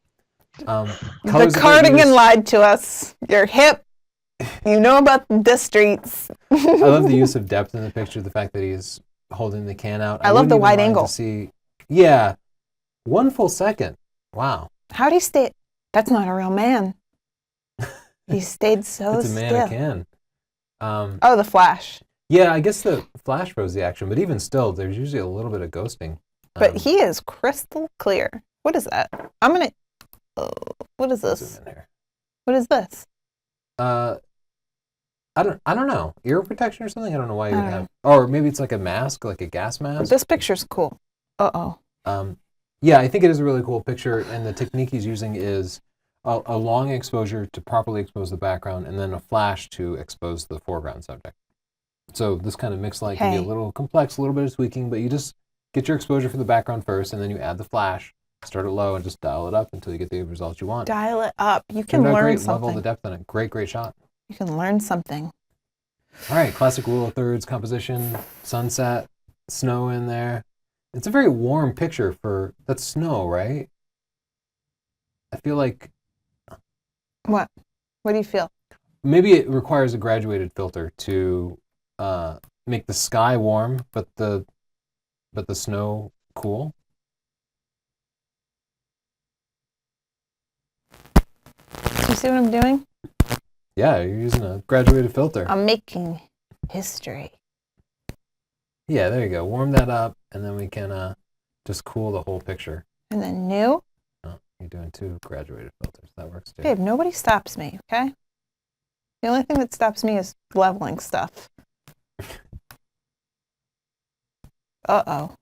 The Colors that they cardigan use- lied to us. You're hip. You know about the streets. I love the use of depth in the picture. The fact that he's holding the can out. I love wouldn't the even wide mind angle. To see, yeah, 1 full second. Wow, How do you stay? That's not a real man. He stayed so it's a man still. who can. Oh, the flash. Yeah, I guess the flash froze the action, but even still, there's usually a little bit of ghosting. But he is crystal clear. What is that? I'm gonna. What is this? zoom in here. What is this? I don't know. Ear protection or something? I don't know why you I would don't have. Or maybe it's like a mask, like a gas mask. This picture's cool. Uh-oh. Yeah, I think it is a really cool picture, and the technique he's using is a long exposure to properly expose the background, and then a flash to expose the foreground subject. So this kind of mixed light can be a Hey. little complex, a little bit of tweaking, but you just get your exposure for the background first, and then you add the flash, start it low, and just dial it up until you get the results you want. Dial it up. You can Turned out learn great. Love all something. the depth in it. Great shot. You can learn something. All right, classic rule of thirds composition, sunset, snow in there. It's a very warm picture for, that's snow, right? I feel like What? What do you feel? maybe it requires a graduated filter to make the sky warm, but the snow cool. You see what I'm doing? Yeah, you're using a graduated filter. I'm making history. Yeah, there you go. Warm that up, and then we can just cool the whole picture. And then new. Oh, you're doing 2 graduated filters. That works too. Babe, nobody stops me, okay? The only thing that stops me is leveling stuff. Uh-oh.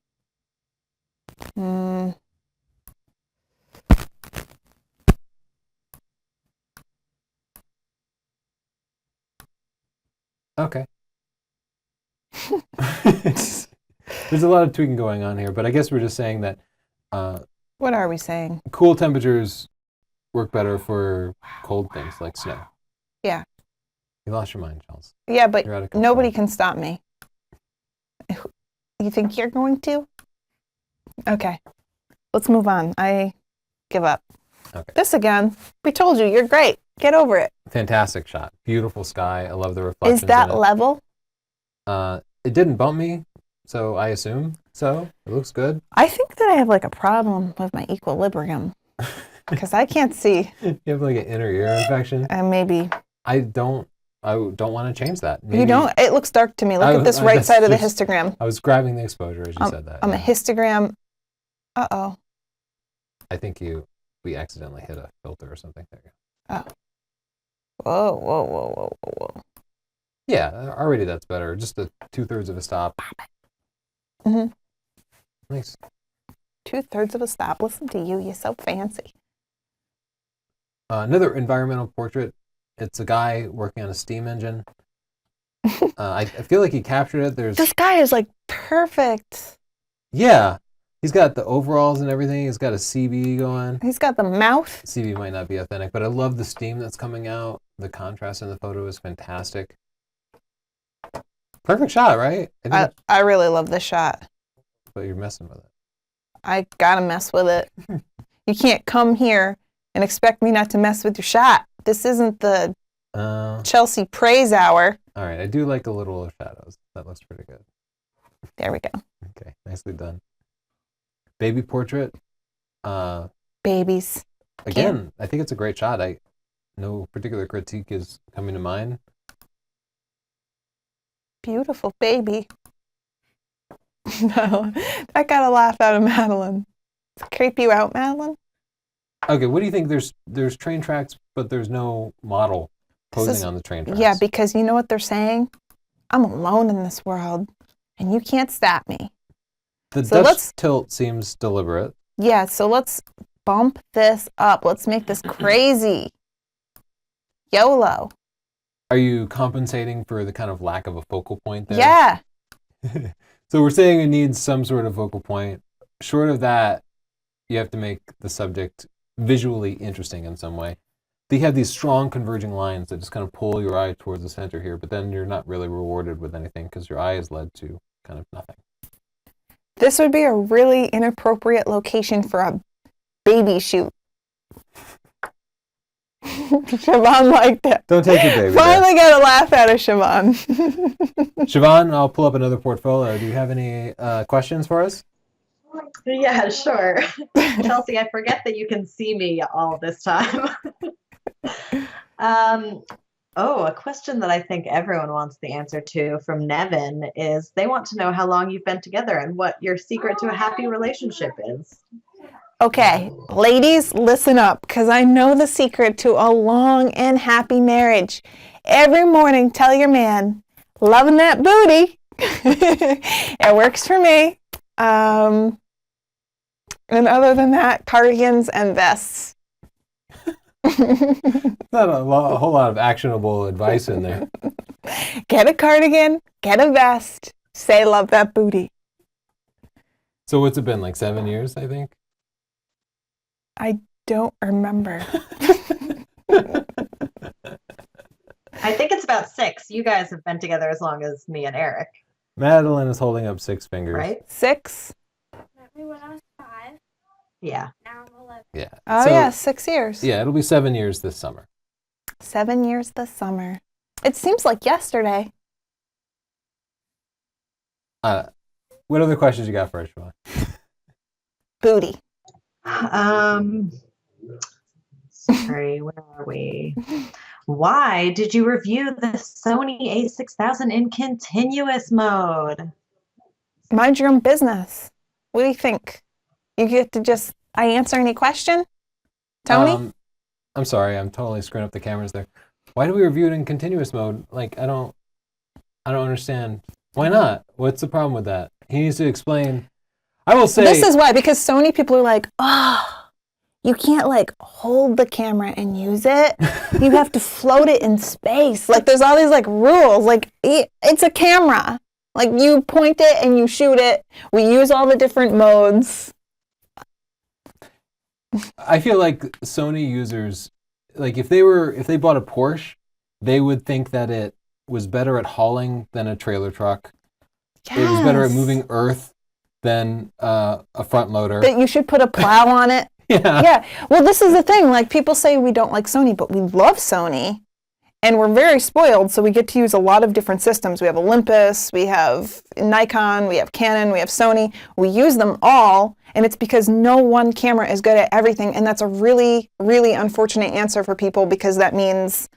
Okay. There's a lot of tweaking going on here, but I guess we're just saying that What are we saying? cool temperatures work better for cold things like snow. Yeah. You lost your mind, Charles. Yeah, but You're out of control. nobody can stop me. You think you're going to? Okay. Let's move on. I give up. Okay. This again. We told you, you're great. Get over it. Fantastic shot. Beautiful sky. I love the reflections Is that in it. level? It didn't bump me, so I assume so. It looks good. I think that I have like a problem with my equilibrium because I can't see. You have like an inner ear infection. Maybe. I don't want to change that. Maybe You don't? It looks dark to me. Look at this I- right that's side of the just- histogram. I was grabbing the exposure as you said that. I'm a yeah. histogram. Uh-oh. I think we accidentally hit a filter or something. There you go. Whoa, whoa, whoa, whoa, whoa, whoa. Yeah, already that's better. Just a 2/3 of a stop. Mhm. Nice. 2/3 of a stop. Listen to you. You're so fancy. Another environmental portrait. It's a guy working on a steam engine. I feel like he captured it. This guy is like perfect. Yeah, he's got the overalls and everything. He's got a CB going. He's got the mouth. CB might not be authentic, but I love the steam that's coming out. The contrast in the photo is fantastic. Perfect shot, right? I really love this shot. But you're messing with it. I gotta mess with it. You can't come here and expect me not to mess with your shot. This isn't the Chelsea praise hour. All right, I do like a little shadows. That looks pretty good. There we go. Okay, nicely done. Baby portrait. Babies. Again, I think it's a great shot. No particular critique is coming to mind. Beautiful baby. No, that got a laugh out of Madeline. Does it creep you out, Madeline? Okay, what do you think? There's train tracks, but there's no model posing on the train tracks. Yeah, because you know what they're saying? I'm alone in this world, and you can't stop me. the so Dutch tilt seems deliberate. Yeah, so let's bump this up. Let's make this crazy. YOLO. Are you compensating for the kind of lack of a focal point there? Yeah. So we're saying it needs some sort of focal point. Short of that, you have to make the subject visually interesting in some way. They have these strong converging lines that just kind of pull your eye towards the center here, but then you're not really rewarded with anything because your eye is led to kind of nothing. This would be a really inappropriate location for a baby shoot. Siobhan liked it. Don't take your baby. Finally got a laugh out of Siobhan. Siobhan, I'll pull up another portfolio. Do you have any questions for us? Yeah, sure. Chelsea, I forget that you can see me all this time. A question that I think everyone wants the answer to from Nevin is they want to know how long you've been together and what your secret to a happy relationship is. Okay, ladies, listen up, because I know the secret to a long and happy marriage. Every morning, tell your man, loving that booty. It works for me. And other than that, cardigans and vests. Not a whole lot of actionable advice in there. Get a cardigan, get a vest, say love that booty. So what's it been, like 7 years, I think? I don't remember. I think it's about 6. You guys have been together as long as me and Eric, Madeline is holding up 6 fingers. right? 6? Met me when I was 5. Yeah. Now I'm 11. Yeah. Oh, So, yeah, 6 years. Yeah, it'll be 7 years this summer. 7 years this summer. It seems like yesterday. What other questions you got for us, Siobhan? Booty. Sorry, where are we? Why did you review the Sony a6000 in continuous mode? Mind your own business. What do you think? You get to just, I answer any question? Tony? I'm sorry, I'm totally screwing up the cameras there. Why do we review it in continuous mode? Like, I don't understand. Why not? What's the problem with that? He needs to explain. I will say. This is why, because Sony people are like, oh, you can't like hold the camera and use it. You have to float it in space. Like there's all these like rules. Like it's a camera. Like you point it and you shoot it. We use all the different modes. I feel like Sony users, like if they bought a Porsche, they would think that it was better at hauling than a trailer truck. Yes. It was better at moving earth than a front loader. That you should put a plow on it. Yeah. Yeah. Well, this is the thing. Like people say we don't like Sony, but we love Sony. And we're very spoiled, so we get to use a lot of different systems. We have Olympus, we have Nikon, we have Canon, we have Sony. We use them all, and it's because no one camera is good at everything, and that's a really, really unfortunate answer for people because that means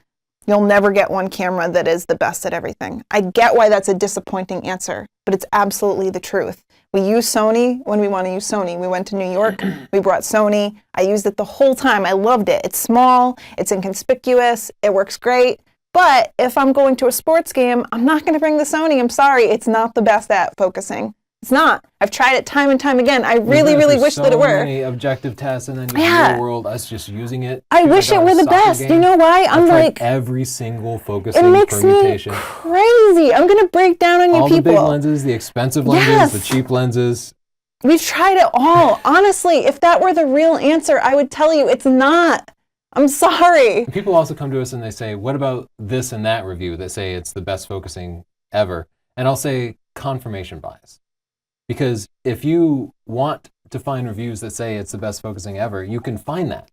you'll never get one camera that is the best at everything. I get why that's a disappointing answer, but it's absolutely the truth. We use Sony when we want to use Sony. We went to New York, we brought Sony. I used it the whole time. I loved it. It's small, it's inconspicuous, it works great. But if I'm going to a sports game, I'm not going to bring the Sony. I'm sorry, it's not the best at focusing. It's not. I've tried it time and time again. I really, really wish that it were. So many objective tests, and then in the real world, us just using it. I wish it were the best. Game. You know why? I'm like every single focusing it makes permutation. me crazy. I'm gonna break down on you all people. The big lenses, the expensive lenses, Yes. the cheap lenses. We've tried it all. Honestly, if that were the real answer, I would tell you it's not. I'm sorry. People also come to us and they say, "What about this and that review that say it's the best focusing ever?" And I'll say confirmation bias. Because if you want to find reviews that say it's the best focusing ever, you can find that.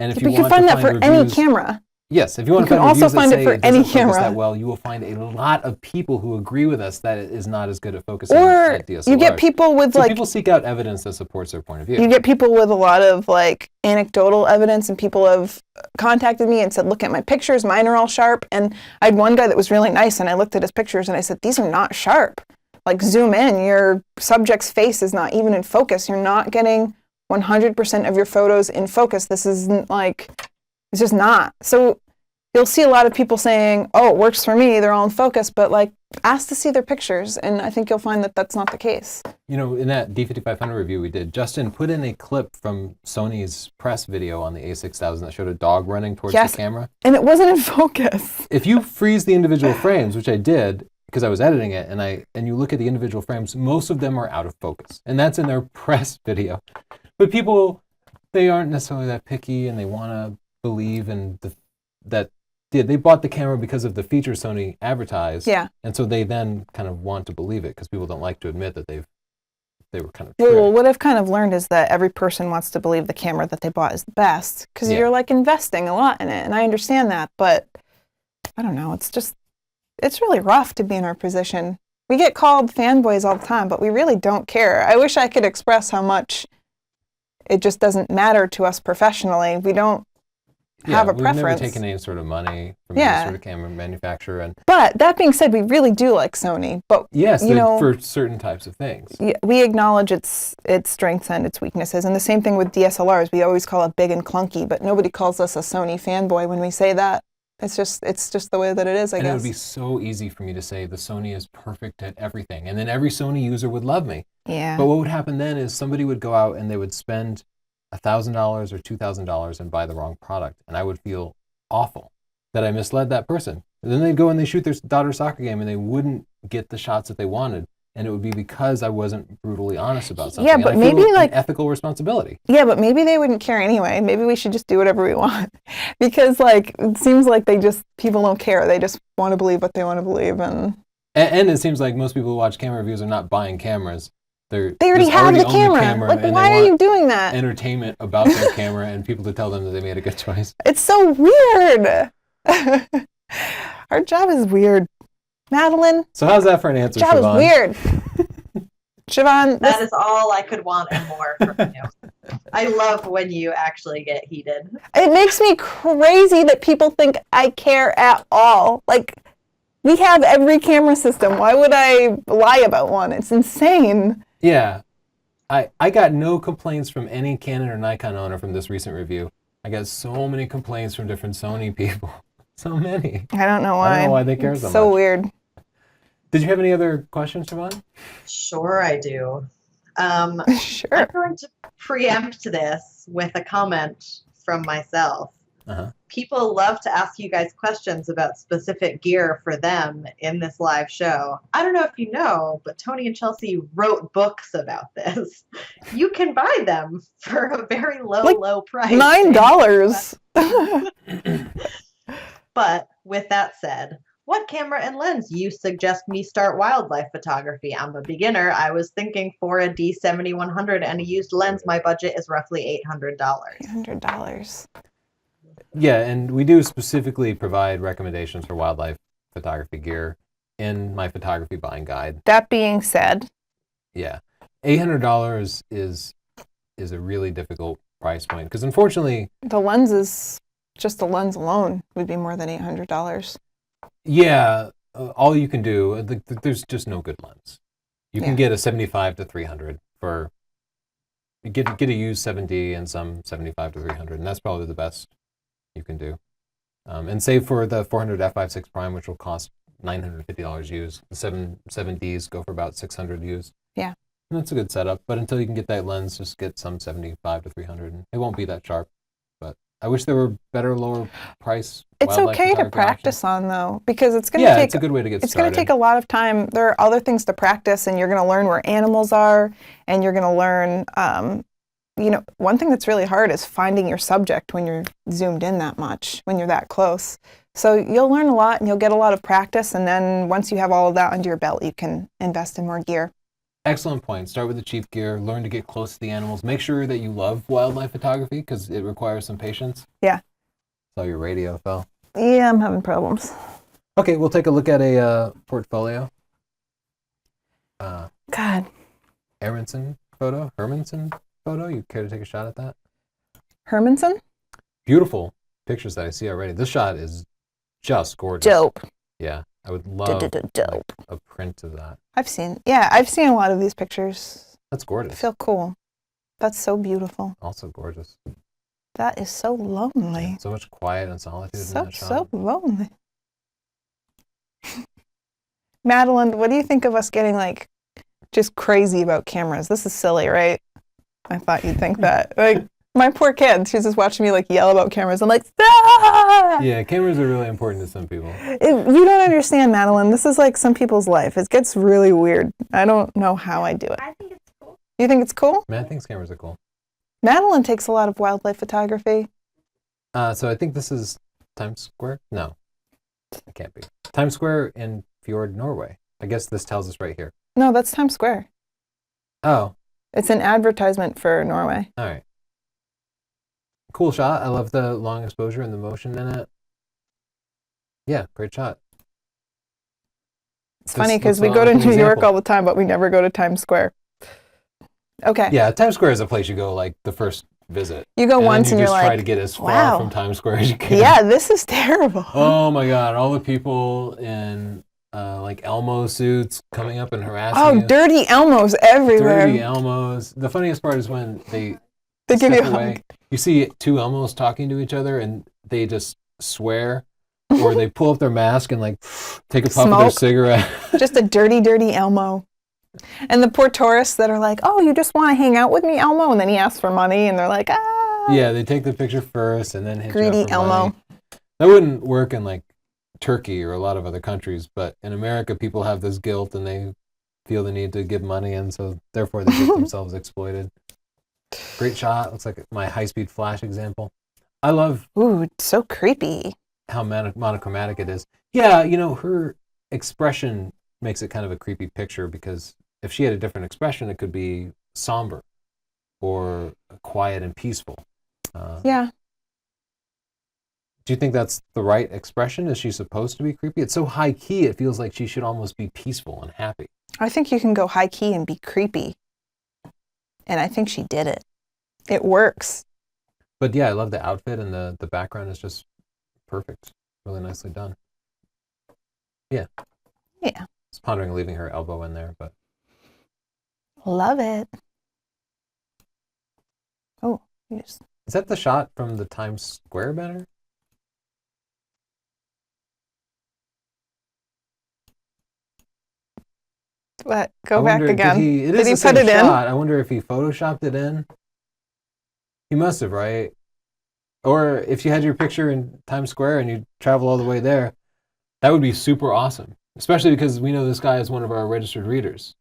And if you can want find to that for find any reviews, camera. yes, if you want You to can find also reviews find that it say for it any doesn't focus camera. that well, you will find a lot of people who agree with us that it is not as good at focusing Or at DSLR. you get people with so like people seek out evidence that supports their point of view. you get people with a lot of like anecdotal evidence, and people have contacted me and said, look at my pictures, mine are all sharp. And I had one guy that was really nice, and I looked at his pictures and I said, these are not sharp. Like zoom in, your subject's face is not even in focus. You're not getting 100% of your photos in focus. This isn't like, it's just not. So you'll see a lot of people saying, oh, it works for me, they're all in focus, but like ask to see their pictures, and I think you'll find that that's not the case. You know, in that D5500 review we did, Justin put in a clip from Sony's press video on the a6000 that showed a dog running towards Yes. the camera. And it wasn't in focus. If you freeze the individual frames, which I did because I was editing it, and you look at the individual frames, most of them are out of focus, and that's in their press video. But people, they aren't necessarily that picky, and they want to believe in they bought the camera because of the features Sony advertised. Yeah. And so they then kind of want to believe it because people don't like to admit that they were kind of Well, tricked. what I've kind of learned is that every person wants to believe the camera that they bought is the best because Yeah. you're like investing a lot in it, and I understand that, but I don't know. It's really rough to be in our position. We get called fanboys all the time, but we really don't care. I wish I could express how much it just doesn't matter to us professionally. We don't have a we've preference. never taken any sort of money from Yeah. any sort of camera manufacturer, and But that being said, we really do like Sony. But yes, you know, for certain types of things. we acknowledge its strengths and its weaknesses. And the same thing with DSLRs. We always call it big and clunky, but nobody calls us a Sony fanboy when we say that. It's just the way that it is, I And guess. it would be so easy for me to say the Sony is perfect at everything, and then every Sony user would love me. Yeah. But what would happen then is somebody would go out and they would spend $1,000 or $2,000 and buy the wrong product, and I would feel awful that I misled that person. And then they'd go and they shoot their daughter's soccer game, and they wouldn't get the shots that they wanted. And it would be because I wasn't brutally honest about something. Yeah, but and I feel maybe, an like- ethical responsibility. Yeah, but maybe they wouldn't care anyway. Maybe we should just do whatever we want. Because, like, it seems like people don't care. They just want to believe what they want to believe. And And it seems like most people who watch camera reviews are not buying cameras. they already just have the own camera. Like, and why they are want you doing that? entertainment about their camera and people to tell them that they made a good choice. It's so weird. Our job is weird. Madeline, So how's that for an answer, job Siobhan? is weird. Siobhan, That is all I could want and more from you. I love when you actually get heated. it makes me crazy that people think I care at all. Like, we have every camera system. Why would I lie about one? It's insane. Yeah. I got no complaints from any Canon or Nikon owner from this recent review. I got so many complaints from different Sony people. So many. I don't know why. I don't know why they care It's so so much. weird. Did you have any other questions, Siobhan? Sure, I do. Sure. I'm going to preempt this with a comment from myself. Uh-huh. People love to ask you guys questions about specific gear for them in this live show. I don't know if you know, but Tony and Chelsea wrote books about this. You can buy them for a very low price. $9. But with that said, what camera and lens you suggest me start wildlife photography? I'm a beginner. I was thinking for a D7100 and a used lens, my budget is roughly $800. $800. Yeah, and we do specifically provide recommendations for wildlife photography gear in my photography buying guide. That being said, Yeah. $800 is a really difficult price point because unfortunately, the lenses, just the lens alone, would be more than $800. yeah, all you can do, there's just no good lens. You can Yeah. get a 75 to 300 for, you get a used 7D and some 75 to 300, and that's probably the best you can do. And save for the 400 f5.6 prime, which will cost $950 used. The 7Ds go for about 600 used. Yeah. And that's a good setup, but until you can get that lens, just get some 75 to 300. And it won't be that sharp, but I wish there were better, lower price. It's wildlife okay to photography practice on, though, because it's going to Yeah, take it's a good way to get it's started. going to take a lot of time. There are other things to practice, and you're going to learn where animals are, and you're going to learn, one thing that's really hard is finding your subject when you're zoomed in that much, when you're that close. So you'll learn a lot, and you'll get a lot of practice, and then once you have all of that under your belt, you can invest in more gear. Excellent point. Start with the cheap gear. Learn to get close to the animals. Make sure that you love wildlife photography because it requires some patience. Yeah. Saw your radio fell. Yeah, I'm having problems. Okay, we'll take a look at a portfolio. God, Hermanson photo. You care to take a shot at that? Hermanson? Beautiful pictures that I see already. This shot is just gorgeous. Dope. Yeah, I would love Dope. a print of that. I've seen a lot of these pictures. That's I gorgeous. feel cool. That's so beautiful. Also gorgeous. That is so lonely. So much quiet and solitude in So that shot. so lonely. Madeline, what do you think of us getting like just crazy about cameras? This is silly, right? I thought you'd think that. Like my poor kid, she's just watching me like yell about cameras. I'm like, ah! Yeah, cameras are really important to some people. You don't understand, Madeline. This is like some people's life. It gets really weird. I don't know how I do it. I think it's cool. You think it's cool? Man thinks cameras are cool. Madeline takes a lot of wildlife photography. So I think this is Times Square? No, it can't be. Times Square in Fjord, Norway. I guess this tells us right here. No, that's Times Square. Oh, It's an advertisement for Norway. all right. Cool shot. I love the long exposure and the motion in it. Yeah, great shot. It's This funny because looks we go to like an New York example. all the time, but we never go to Times Square. Okay. Yeah, Times Square is a place you go like the first visit. You go And once then and you you're just try like, to get as far wow. from Times Square as you can. yeah, this is terrible. Oh my God! All the people in like Elmo suits coming up and harassing Oh, you. dirty Elmos everywhere. Dirty Elmos. The funniest part is when they They give you step a away. hug. You see two Elmos talking to each other, and they just swear, or they pull up their mask and like take a puff of their Smoke. cigarette. Just a dirty, dirty Elmo. And the poor tourists that are like, oh, you just want to hang out with me, Elmo? And then he asks for money, and they're like, ah. Yeah, they take the picture first and then hit you up Greedy for Elmo. money. That wouldn't work in like Turkey or a lot of other countries, but in America, people have this guilt and they feel the need to give money, and so therefore they get themselves exploited. Great shot. Looks like my high-speed flash example. I love Ooh, it's so creepy. how monochromatic it is. Yeah, her expression makes it kind of a creepy picture, because if she had a different expression, it could be somber or quiet and peaceful. Yeah. Do you think that's the right expression? Is she supposed to be creepy? It's so high key, it feels like she should almost be peaceful and happy. I think you can go high key and be creepy. And I think she did it. It works. But yeah, I love the outfit, and the background is just perfect. Really nicely done. Yeah. Yeah. I was pondering leaving her elbow in there, but Love it. Oh, yes. is that the shot from the Times Square banner? But go I back wonder, again. Did Did he he put put it in? I wonder if he photoshopped it in. He must have, right? Or if you had your picture in Times Square and you travel all the way there, that would be super awesome. Especially because we know this guy is one of our registered readers.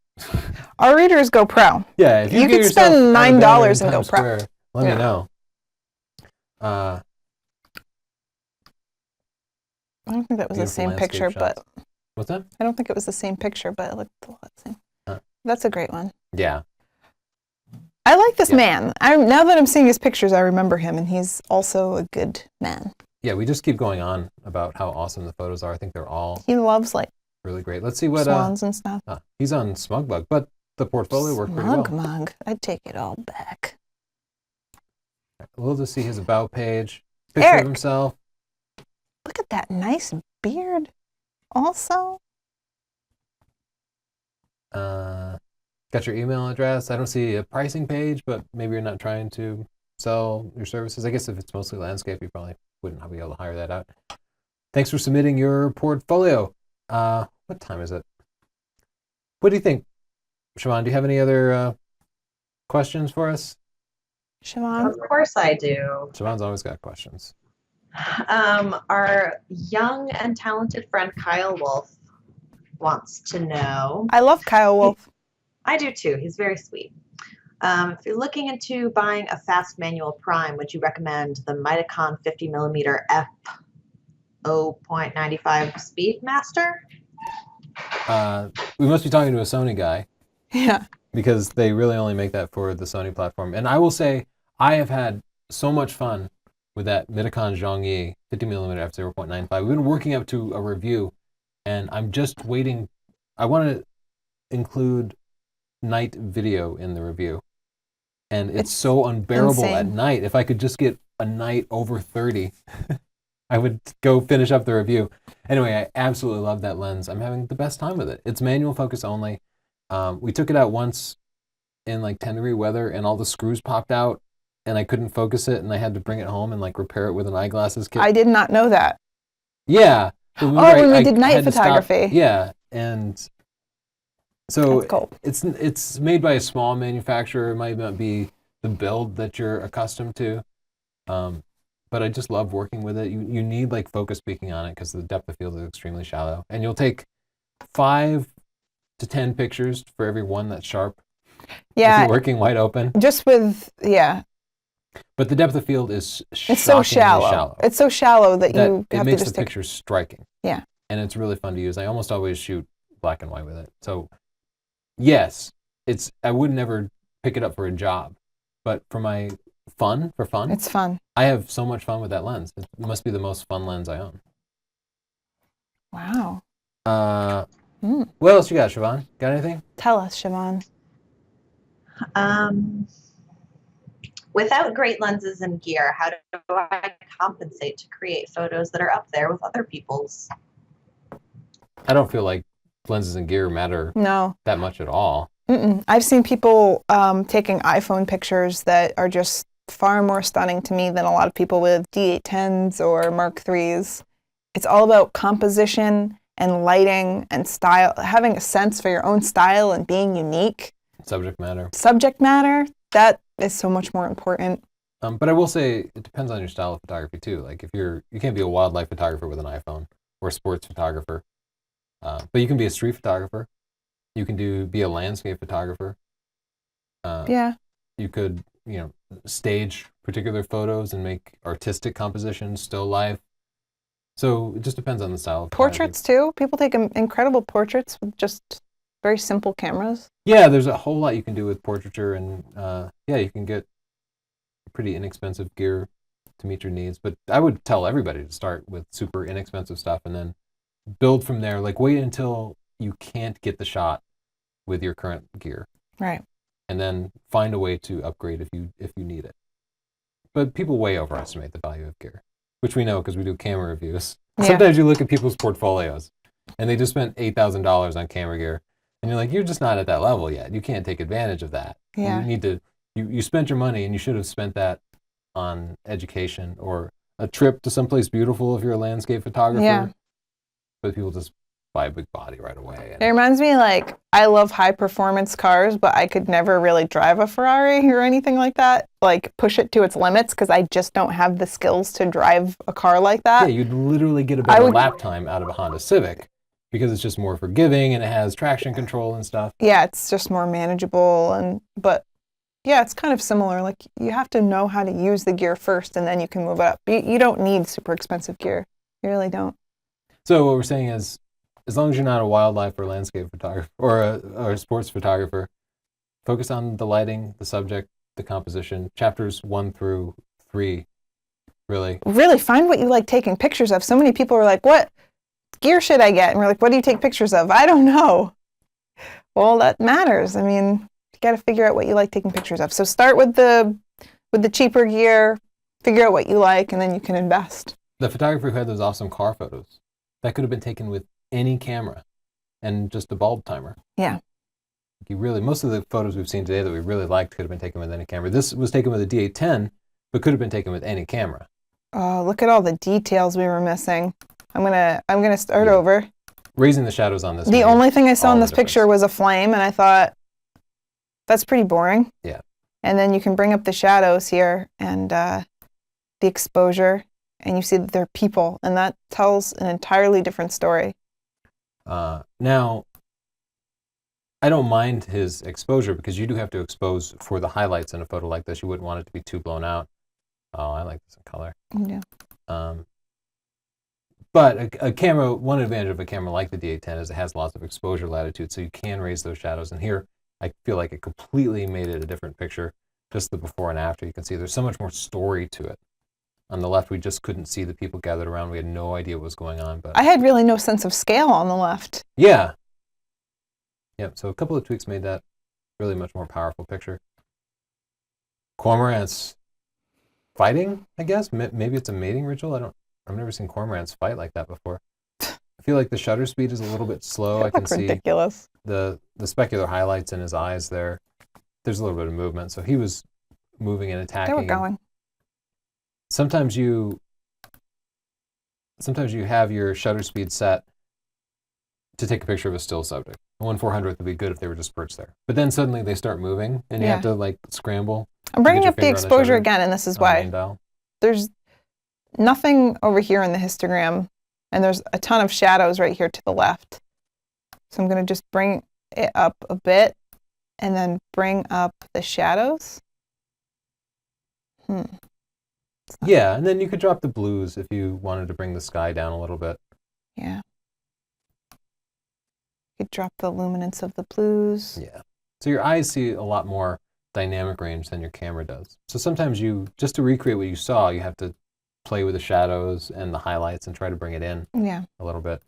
Our readers go pro. Yeah, if you, You get could yourself spend on a banner $9 in and go Times pro. Square, let Yeah. me know. I don't think that was the Beautiful same landscape picture, shots. but What's that? I don't think it was the same picture, but it looked a lot the same. Huh. That's a great one. Yeah. I like this Yeah. man. Now that I'm seeing his pictures, I remember him, and he's also a good man. Yeah, we just keep going on about how awesome the photos are. I think they're all He loves like really great. Let's see what swans and stuff. he's on Smugbug, but the portfolio worked pretty well. Mug. I'd take it all back. We'll just see his about page, picture Eric. of himself. Look at that nice beard. Also, Got your email address. I don't see a pricing page, but maybe you're not trying to sell your services. I guess if it's mostly landscape, you probably wouldn't be able to hire that out. Thanks for submitting your portfolio. What time is it? What do you think, Siobhan? Do you have any other questions for us? Siobhan. Of course I do. Siobhan's always got questions. Our young and talented friend Kyle Wolf wants to know. I love Kyle Wolf. I do too. He's very sweet. If you're looking into buying a fast manual prime, would you recommend the Mitacon 50mm f 0.95 Speedmaster? We must be talking to a Sony guy, Yeah. because they really only make that for the Sony platform. And I will say, I have had so much fun with that Mitacon Zhongyi 50mm f/0.95. We've been working up to a review, and I'm just waiting. I want to include night video in the review, and it's so unbearable at insane. night. If I could just get a night over 30, I would go finish up the review. Anyway, I absolutely love that lens. I'm having the best time with it. It's manual focus only. We took it out once in like 10-degree weather, and all the screws popped out, and I couldn't focus it, and I had to bring it home and like repair it with an eyeglasses kit. I did not know that. Yeah. So when we did night had to stop. photography. Yeah, and so That's cool. it's made by a small manufacturer. It might not be the build that you're accustomed to, but I just love working with it. You need like focus peaking on it because the depth of field is extremely shallow, and you'll take 5 to 10 pictures for every one that's sharp. If Yeah. you're working wide open. Just with, yeah. But the depth of field is It's so shallow. It's so shallow that that you it have to makes just the take. picture striking. Yeah. And it's really fun to use. I almost always shoot black and white with it. So yes, I would never pick it up for a job, but for fun, It's fun. I have so much fun with that lens. It must be the most fun lens I own. Wow. What else you got, Siobhan? Got anything? Tell us, Siobhan. Without great lenses and gear, how do I compensate to create photos that are up there with other people's? I don't feel like lenses and gear matter No. that much at all. I've seen people taking iPhone pictures that are just far more stunning to me than a lot of people with D810s or Mark IIIs. It's all about composition and lighting and style, having a sense for your own style and being unique. Subject matter. Subject matter, that is so much more important. But I will say it depends on your style of photography too. Like if you can't be a wildlife photographer with an iPhone. or sports photographer. But you can be a street photographer. You can be a landscape photographer. Yeah. You could, stage particular photos and make artistic compositions, still life. So it just depends on the style of photography. Portraits too. People take incredible portraits with just very simple cameras. Yeah, there's a whole lot you can do with portraiture, and you can get pretty inexpensive gear to meet your needs. But I would tell everybody to start with super inexpensive stuff and then build from there. Like, wait until you can't get the shot with your current gear, Right. and then find a way to upgrade if you need it. But people way overestimate the value of gear, which we know because we do camera reviews. Yeah. Sometimes you look at people's portfolios and they just spent $8,000 on camera gear, and you're like, you're just not at that level yet. You can't take advantage of that. Yeah. You need to. You spent your money, and you should have spent that on education or a trip to someplace beautiful if you're a landscape photographer. Yeah. But people just buy a big body right away. It reminds me, like, I love high performance cars, but I could never really drive a Ferrari or anything like that. Like, push it to its limits because I just don't have the skills to drive a car like that. Yeah, you'd literally get a better lap time out of a Honda Civic because it's just more forgiving and it has traction control and stuff. Yeah, it's just more manageable, but yeah, it's kind of similar. Like, you have to know how to use the gear first, and then you can move it up. You don't need super expensive gear. You really don't. So what we're saying is, as long as you're not a wildlife or landscape photographer or a sports photographer, focus on the lighting, the subject, the composition. Chapters 1 through 3, really. Really find what you like taking pictures of. So many people are like, what gear should I get? And we're like, what do you take pictures of? I don't know. Well, that matters. I mean, you got to figure out what you like taking pictures of. So start with the cheaper gear, figure out what you like, and then you can invest. The photographer who had those awesome car photos, that could have been taken with any camera and just a bulb timer. Yeah. Most of the photos we've seen today that we really liked could have been taken with any camera. This was taken with a D810, but could have been taken with any camera. Oh, look at all the details we were missing. I'm gonna start over. Raising the shadows on this. The only thing I saw in this difference. picture was a flame, and I thought, that's pretty boring. Yeah. And then you can bring up the shadows here and the exposure, and you see that they're people, and that tells an entirely different story. Now, I don't mind his exposure because you do have to expose for the highlights in a photo like this. You wouldn't want it to be too blown out. Oh, I like this in color. Yeah. But a camera, one advantage of a camera like the D810 is it has lots of exposure latitude, so you can raise those shadows. And here, I feel like it completely made it a different picture, just the before and after. You can see there's so much more story to it. On the left, we just couldn't see the people gathered around. We had no idea what was going on. But I had really no sense of scale on the left. yeah. Yep, so a couple of tweaks made that really much more powerful picture. Cormorants fighting, I guess? Maybe it's a mating ritual. I've never seen cormorants fight like that before. I feel like the shutter speed is a little bit slow. I can see ridiculous. the specular highlights in his eyes there. There's a little bit of movement. So he was moving and attacking. They were going. Sometimes you have your shutter speed set to take a picture of a still subject. A 1/400th would be good if they were just perched there. But then suddenly they start moving, and you have to like scramble. I'm bringing your up the finger on the exposure shutter again, and this is on the why. main dial. There's nothing over here in the histogram, and there's a ton of shadows right here to the left. So I'm going to just bring it up a bit and then bring up the shadows. Yeah, and then you could drop the blues if you wanted to bring the sky down a little bit. Yeah. You could drop the luminance of the blues. Yeah. So your eyes see a lot more dynamic range than your camera does. So sometimes just to recreate what you saw, you have to play with the shadows and the highlights and try to bring it in a little bit.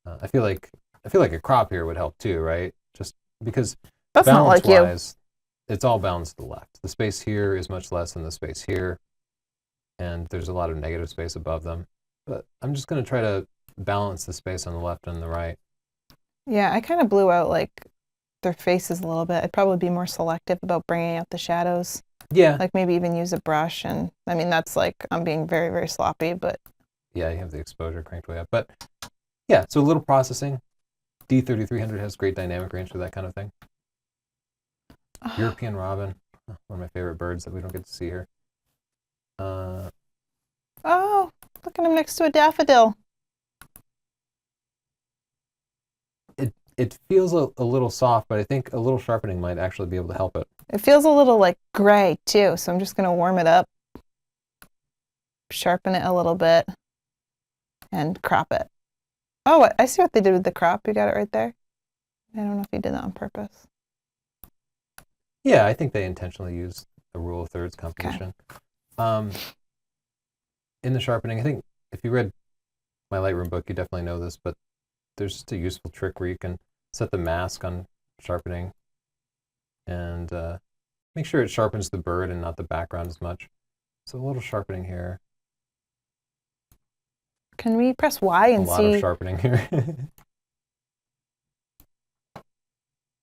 I feel like a crop here would help too, right? Just because That's not like you. balance-wise, it's all balanced to the left. The space here is much less than the space here, and there's a lot of negative space above them. But I'm just going to try to balance the space on the left and the right. Yeah, I kind of blew out like their faces a little bit. I'd probably be more selective about bringing out the shadows. Yeah. Like maybe even use a brush. And I mean, that's like, I'm being very, very sloppy, but. Yeah, you have the exposure cranked way up. But yeah, so a little processing. D3300 has great dynamic range for that kind of thing. European robin, one of my favorite birds that we don't get to see here. Oh, look at him next to a daffodil. it feels a little soft, but I think a little sharpening might actually be able to help it. It feels a little like gray too, so I'm just going to warm it up, sharpen it a little bit, and crop it. Oh, I see what they did with the crop. You got it right there. I don't know if you did that on purpose. Yeah, I think they intentionally used a rule of thirds composition. In the sharpening, I think if you read my Lightroom book, you definitely know this, but there's just a useful trick where you can set the mask on sharpening and make sure it sharpens the bird and not the background as much. So a little sharpening here. Can we press Y and a lot see? of sharpening here.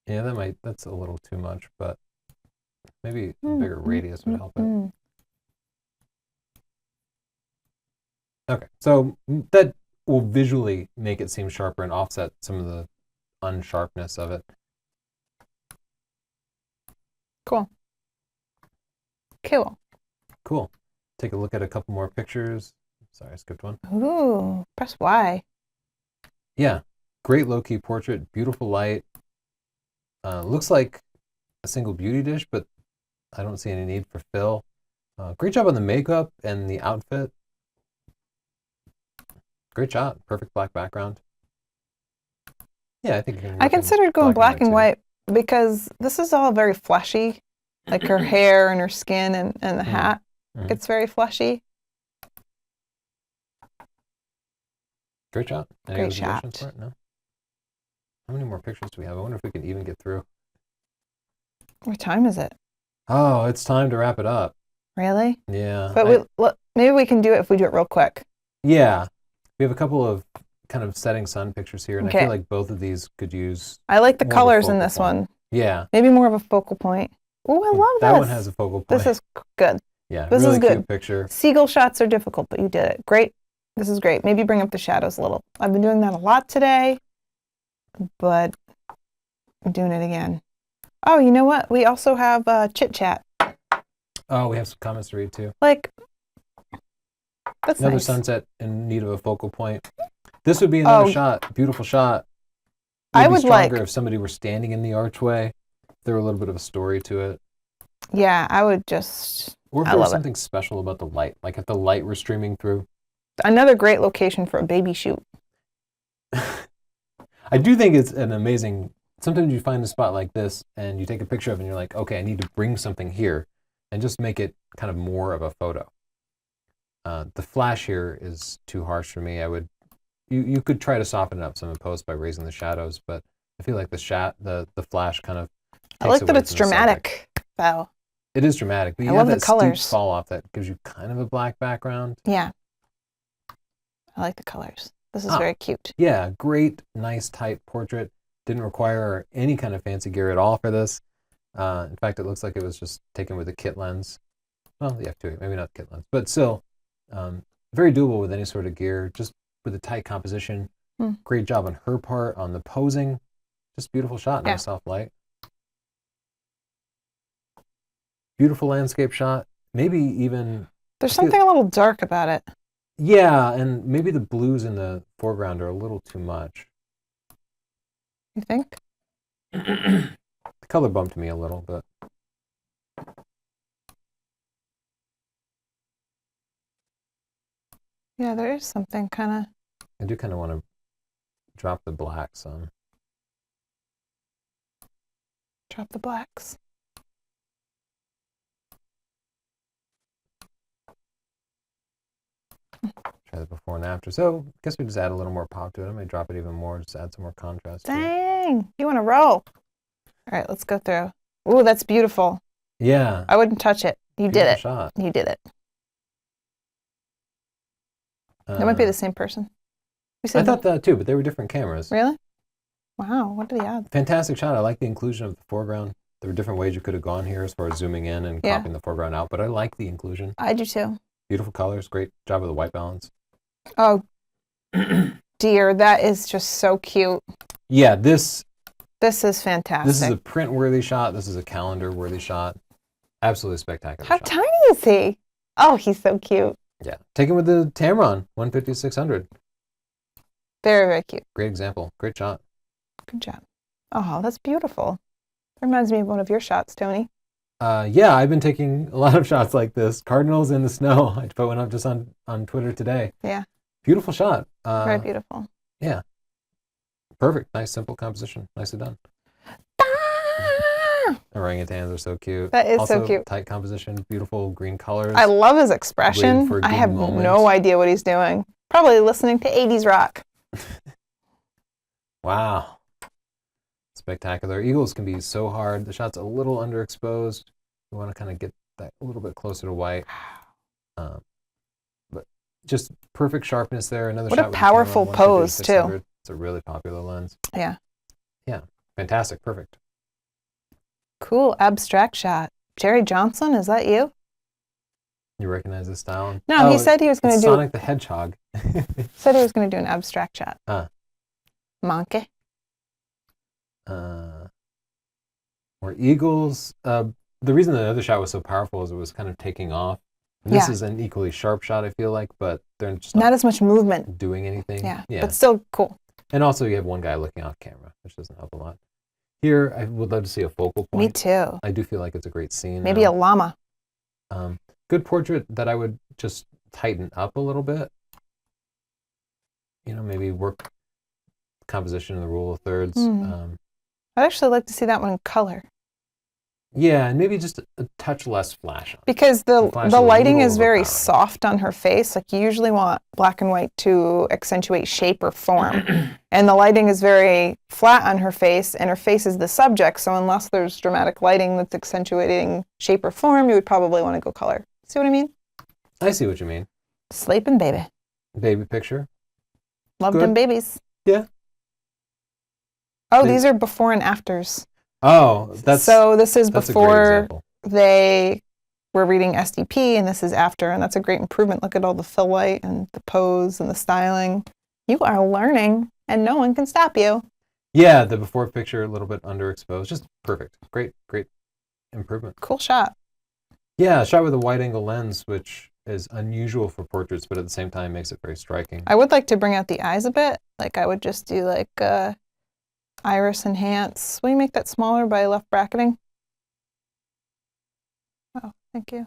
Yeah, that's a little too much, but maybe a bigger radius would help it. Okay, so that will visually make it seem sharper and offset some of the unsharpness of it. Cool. Cool. Cool. Take a look at a couple more pictures. Sorry, I skipped one. Ooh, press Y. Yeah, great low-key portrait, beautiful light. Looks like a single beauty dish, but I don't see any need for fill. Great job on the makeup and the outfit. Great shot. Perfect black background. Yeah, I think you can I considered going black and too. white because this is all very fleshy, like her hair and her skin and the hat. Mhm. It's very fleshy. Great shot. Any Great observations shot. for it? No? How many more pictures do we have? I wonder if we can even get through. What time is it? Oh, it's time to wrap it up. Really? Yeah. But maybe we can do it if we do it real quick. Yeah. We have a couple of kind of setting sun pictures here, and I Okay. feel like both of these could use. I like the more of a colors in focal this point. one. Yeah. Maybe more of a focal point. Oh, I love That this. one has a focal point. This is good. Yeah, this really is good. cute picture. Seagull shots are difficult, but you did it. Great. This is great. Maybe bring up the shadows a little. I've been doing that a lot today, but I'm doing it again. Oh, you know what? We also have Chit Chat. Oh, we have some comments to read too. Like, that's Another nice. sunset in need of a focal point. This would be another shot. Beautiful shot. It I would would be stronger like- if somebody were standing in the archway. If there were a little bit of a story to it. Yeah, I would just... Or if I there was love it. something special about the light. Like if the light were streaming through. Another great location for a baby shoot. I do think it's an amazing... Sometimes you find a spot like this and you take a picture of it and you're like, okay, I need to bring something here and just make it kind of more of a photo. The flash here is too harsh for me. You could try to soften it up some in post by raising the shadows, but I feel like the flash kind of I like takes that away it's from the subject. dramatic, though. It is dramatic, but you I have love the that steep colors. fall off that gives you kind of a black background. Yeah. I like the colors. This is Ah. very cute. Yeah, great, nice, tight portrait. Didn't require any kind of fancy gear at all for this. In fact, it looks like it was just taken with a kit lens. Well, the f2.8, maybe not the kit lens, but still very doable with any sort of gear, just with a tight composition. Great job on her part, on the posing. Just beautiful shot, Yeah. nice soft light. Beautiful landscape shot. Maybe even, There's I feel- something a little dark about it. yeah, and maybe the blues in the foreground are a little too much. You think? The color bumped me a little, but Yeah, there is something kind of... I do kind of want to drop the black some. Drop the blacks. Try the before and after. So I guess we just add a little more pop to it. I might drop it even more, just add some more contrast to it. Dang, you want to roll. All right, let's go through. Ooh, that's beautiful. Yeah. I wouldn't touch it. You did beautiful it. shot. You did it. That might be the same person. You I said thought that too, but they were different cameras. Really? Wow, what did he add? Fantastic shot. I like the inclusion of the foreground. There were different ways you could have gone here as far as zooming in and Yeah. cropping the foreground out, but I like the inclusion. I do too. Beautiful colors, great job with the white balance. Oh, dear, that is just so cute. Yeah, this This is fantastic. is a print-worthy shot. This is a calendar-worthy shot. Absolutely spectacular How shot. tiny is he? Oh, he's so cute. Yeah, taken with the Tamron 150-600. Very, very cute. Great example. Great shot. Good job. Oh, that's beautiful. That reminds me of one of your shots, Tony. Yeah, I've been taking a lot of shots like this. Cardinals in the snow. I put one up just on Twitter today. Yeah. Beautiful shot. Very beautiful. Yeah. Perfect. Nice, simple composition. Nicely done. Orangutans are so cute. That is also, so cute. Tight composition, beautiful green colors. I love his Waiting expression. for a I good have moment. no idea what he's doing. Probably listening to 80s rock. Wow. Spectacular. Eagles can be so hard. The shot's a little underexposed. You want to kind of get that a little bit closer to white. But just perfect sharpness there. Another What a shot with the powerful camera, pose, 150 to 600. It's a really popular lens. Yeah. Yeah. Fantastic. Perfect. Cool abstract shot. Jerry Johnson, is that you? You recognize this style? No, he said he was going it's to do. Sonic the Hedgehog. Said he was going to do an abstract shot. Monkey. Or Eagles. The reason the other shot was so powerful is it was kind of taking off. And this Yeah. is an equally sharp shot, I feel like, but they're just Not as much movement. doing anything. Yeah. But still cool. And also you have one guy looking off camera, which doesn't help a lot. Here, I would love to see a focal point. Me too. I do feel like it's a great scene. Maybe a llama. Good portrait that I would just tighten up a little bit. You know, maybe work composition in the rule of thirds. I'd actually like to see that one in color. Yeah, and maybe just a touch less flash on it. Because the flash is the a lighting little is very overpowering. soft on her face. Like you usually want black and white to accentuate shape or form. And the lighting is very flat on her face, and her face is the subject. So unless there's dramatic lighting that's accentuating shape or form, you would probably want to go color. See what I mean? I see what you mean. Sleeping baby. Baby picture. Love Good. them babies. Yeah. Oh, They- these are before and afters. Oh, that's So this is that's a great before example. they were reading SDP, and this is after, and that's a great improvement. Look at all the fill light and the pose and the styling. You are learning, and no one can stop you. Yeah, the before picture a little bit underexposed. Just perfect. Great improvement. Cool shot. Yeah, shot with a wide angle lens, which is unusual for portraits, but at the same time makes it very striking. I would like to bring out the eyes a bit. Like I would just do like iris enhance. Will you make that smaller by left bracketing? Oh, thank you.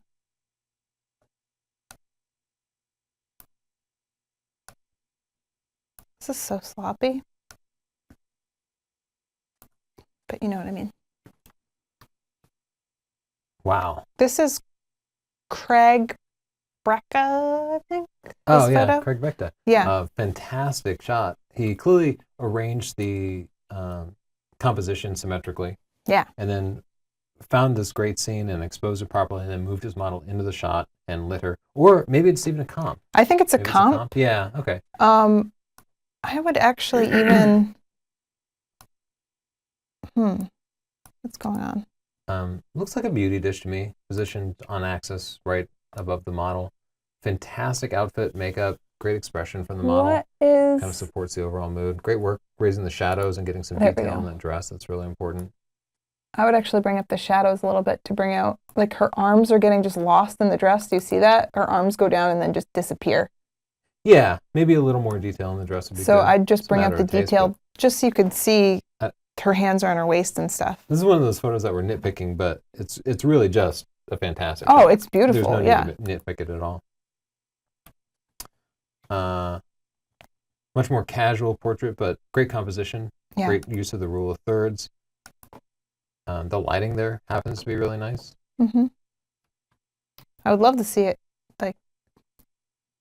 This is so sloppy. But you know what I mean. Wow. This is Craig Brecka, I think. Oh, this yeah, photo? Craig Becta. Yeah. Fantastic shot. He clearly arranged the composition symmetrically. Yeah. And then found this great scene and exposed it properly and then moved his model into the shot and lit her. Or maybe it's even a comp. I think it's a Maybe comp. Yeah, okay. I would actually even what's going on? Looks like a beauty dish to me, positioned on axis right above the model. Fantastic outfit, makeup, great expression from the model. What is Kind of supports the overall mood. Great work raising the shadows and getting some There we detail go. in that dress. That's really important. I would actually bring up the shadows a little bit to bring out, like her arms are getting just lost in the dress. Do you see that? Her arms go down and then just disappear. Yeah, maybe a little more detail in the dress would be So good. I'd just It's a bring up matter the of taste, detail but just so you could see Uh, her hands are on her waist and stuff. This is one of those photos that we're nitpicking, but it's really just a fantastic Oh, shot. it's beautiful. There's no Yeah. need to nitpick it at all. Much more casual portrait, but great composition. Yeah. Great use of the rule of thirds. The lighting there happens to be really nice. I would love to see it, like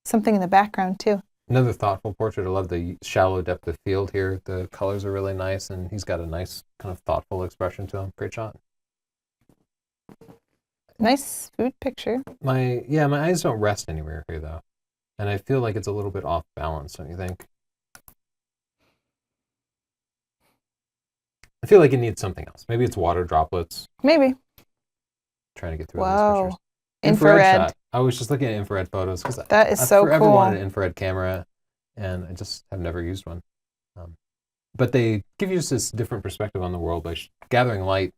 something in the background too. Another thoughtful portrait. I love the shallow depth of field here. The colors are really nice, and he's got a nice kind of thoughtful expression to him. Great shot. Nice food picture. My eyes don't rest anywhere here though, and I feel like it's a little bit off balance. Don't you think? I feel like it needs something else. Maybe it's water droplets. Maybe. Trying to get through all these Whoa. pictures. Infrared. Shot. I was just looking at infrared photos because That is I've so forever cool. wanted an infrared camera, and I just have never used one. But they give you just this different perspective on the world by gathering light,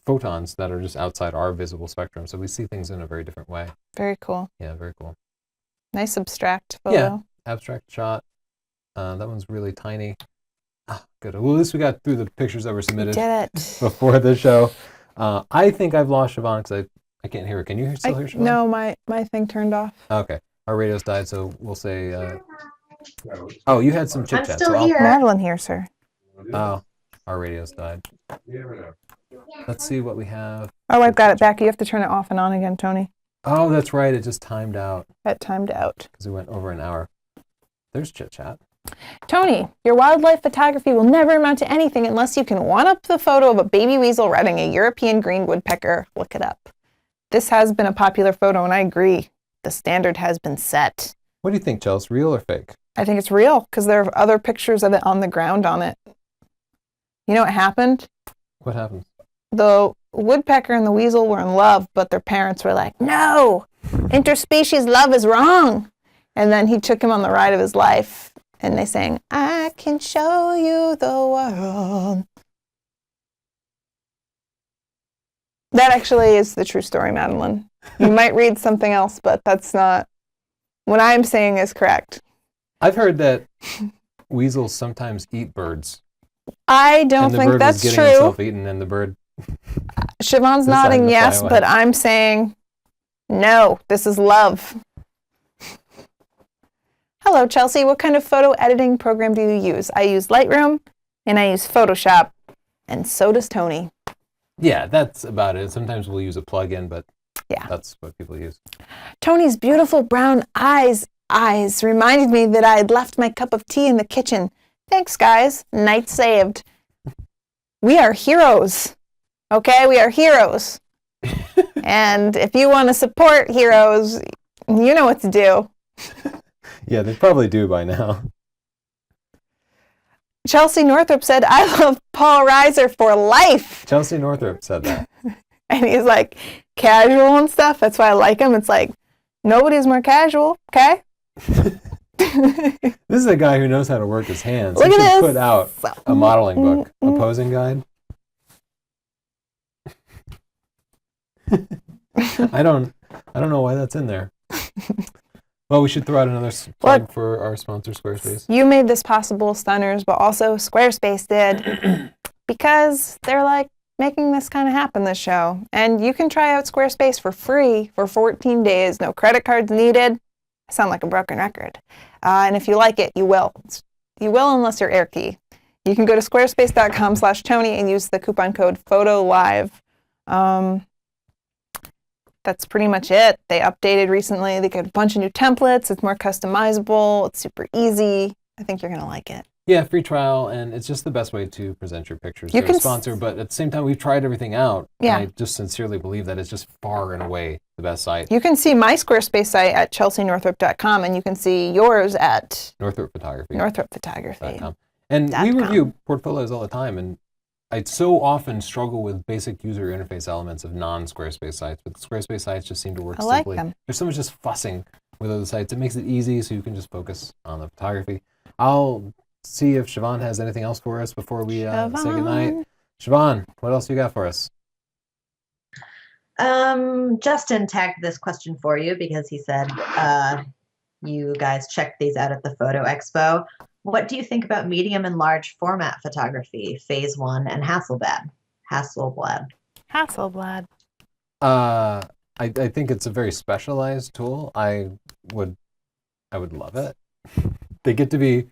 photons that are just outside our visible spectrum. So we see things in a very different way. Very cool. Yeah, very cool. Nice abstract photo. Yeah. Abstract shot. That one's really tiny. Good. Well, at least we got through the pictures that were We submitted did it. before the show. I think I've lost Siobhan because I can't hear her. Can you still hear Siobhan? No, my thing turned off. Okay. Our radios died, so we'll say. Oh, you had some chit I'm chat. still so here. Madeline here, sir. Oh, our radios died. You never know. Let's see what we have. Oh, I've got it back. You have to turn it off and on again, Tony. Oh, that's right. It just timed out That timed out. because we went over an hour. There's chit chat. Tony, your wildlife photography will never amount to anything unless you can one-up the photo of a baby weasel riding a European green woodpecker. Look it up. This has been a popular photo, and I agree. The standard has been set. What do you think, Chelsea? Real or fake? I think it's real because there are other pictures of it on the ground on it. You know what happened? What happened? The woodpecker and the weasel were in love, but their parents were like, no, interspecies love is wrong. And then he took him on the ride of his life, and they sang, I can show you the world. That actually is the true story, Madeline. You might read something else, but that's not what I'm saying is correct. I've heard that weasels sometimes eat birds. I don't and the think bird that's was getting true. itself eaten, and the bird. Siobhan's decided nodding to fly yes, away. but I'm saying no, this is love. Hello, Chelsea. What kind of photo editing program do you use? I use Lightroom and I use Photoshop, and so does Tony. Yeah, that's about it. Sometimes we'll use a plug-in, but Yeah. that's what people use. Tony's beautiful brown eyes reminded me that I had left my cup of tea in the kitchen. Thanks, guys. Night saved. We are heroes. Okay, we are heroes. And if you want to support heroes, you know what to do. Yeah, they probably do by now. Chelsea Northrup said, I love Paul Reiser for life. Chelsea Northrup said that. And he's like casual and stuff. That's why I like him. It's like, nobody's more casual, okay? This is a guy who knows how to work his hands. Look He at should this. put out a modeling book, a posing guide. I don't know why that's in there. Well, we should throw out another plug Look. for our sponsor, Squarespace. You made this possible, Stunners, but also Squarespace did because they're like making this kind of happen, this show. And you can try out Squarespace for free for 14 days. No credit cards needed. I sound like a broken record. And if you like it, you will. You will unless you're Airkey. You can go to squarespace.com/Tony and use the coupon code PHOTOLIVE. That's pretty much it. They updated recently. They got a bunch of new templates. It's more customizable. It's super easy. I think you're going to like it. Yeah, free trial, and it's just the best way to present your pictures. You They're can a sponsor, but at the same time, we've tried everything out. Yeah. And I just sincerely believe that it's just far and away the best site. You can see my Squarespace site at chelseanorthrup.com, and you can see yours at Northrop Photography. Northrop Photography. And we .com. review portfolios all the time, and I so often struggle with basic user interface elements of non-Squarespace sites, but the Squarespace sites just seem to work I like simply. them. There's so much just fussing with other sites. It makes it easy so you can just focus on the photography. I'll see if Siobhan has anything else for us before we say goodnight. Siobhan, what else you got for us? Justin tagged this question for you because he said you guys checked these out at the Photo Expo. What do you think about medium and large format photography, Phase 1 and Hasselblad? Hasselblad. I think it's a very specialized tool. I would love it. They get to be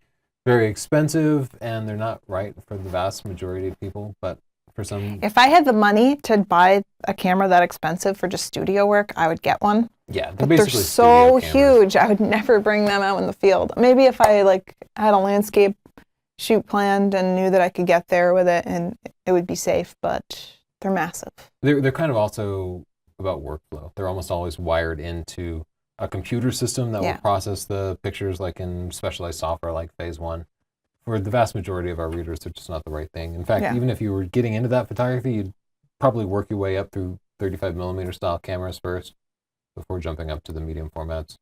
very expensive, and they're not right for the vast majority of people, but for some, If I had the money to buy a camera that expensive for just studio work, I would get one. yeah, they're But they're basically so studio cameras. huge, I would never bring them out in the field. Maybe if I had a landscape shoot planned and knew that I could get there with it and it would be safe, but they're massive. They're kind of also about workflow. They're almost always wired into a computer system that Yeah. will process the pictures like in specialized software like Phase 1. For the vast majority of our readers, they're just not the right thing. In fact, Yeah. even if you were getting into that photography, you'd probably work your way up through 35 millimeter style cameras first before jumping up to the medium formats.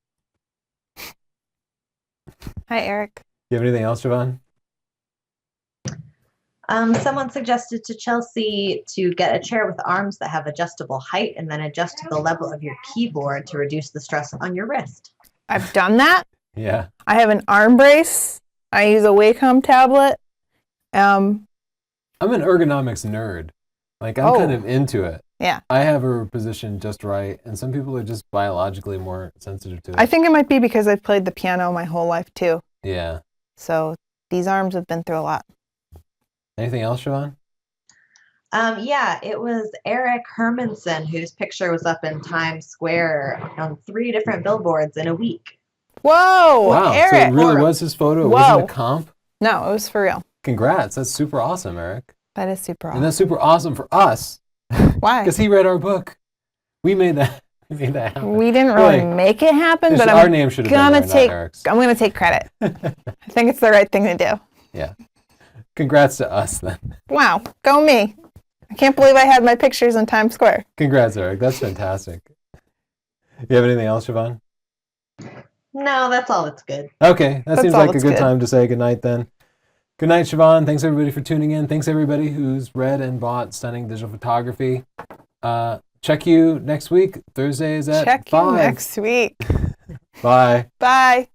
Hi, Eric. You have anything else, Siobhan? Someone suggested to Chelsea to get a chair with arms that have adjustable height and then adjust to the level of your keyboard to reduce the stress on your wrist. I've done that. Yeah. I have an arm brace. I use a Wacom tablet, Um, I'm an ergonomics nerd. Like, I'm Oh. kind of into it. Yeah. I have her positioned just right, and some people are just biologically more sensitive to it. I think it might be because I've played the piano my whole life too. Yeah. So these arms have been through a lot. Anything else, Siobhan? Yeah, it was Eric Hermanson whose picture was up in Times Square on 3 different billboards in a week. Whoa, Wow. So Eric. it really was his photo. It Whoa. wasn't a comp. No, it was for real. Congrats. That's super awesome, Eric. That is super And awesome. that's super awesome for us Why? because he read our book. We made that. We made that happen. We didn't really Like, make it happen, but our I'm name should have been gonna there, take. not Eric's. I'm gonna take credit. I think it's the right thing to do. Yeah. Congrats to us then. Wow, go me! I can't believe I had my pictures in Times Square. Congrats, Eric. That's fantastic. You have anything else, Siobhan? No, that's all that's good. Okay, that That's seems all like a that's good good. time to say goodnight then. Good night, Siobhan. Thanks everybody for tuning in. Thanks everybody who's read and bought Stunning Digital Photography. Check you next week. Thursday is at Check 5. you next week. Bye. Bye.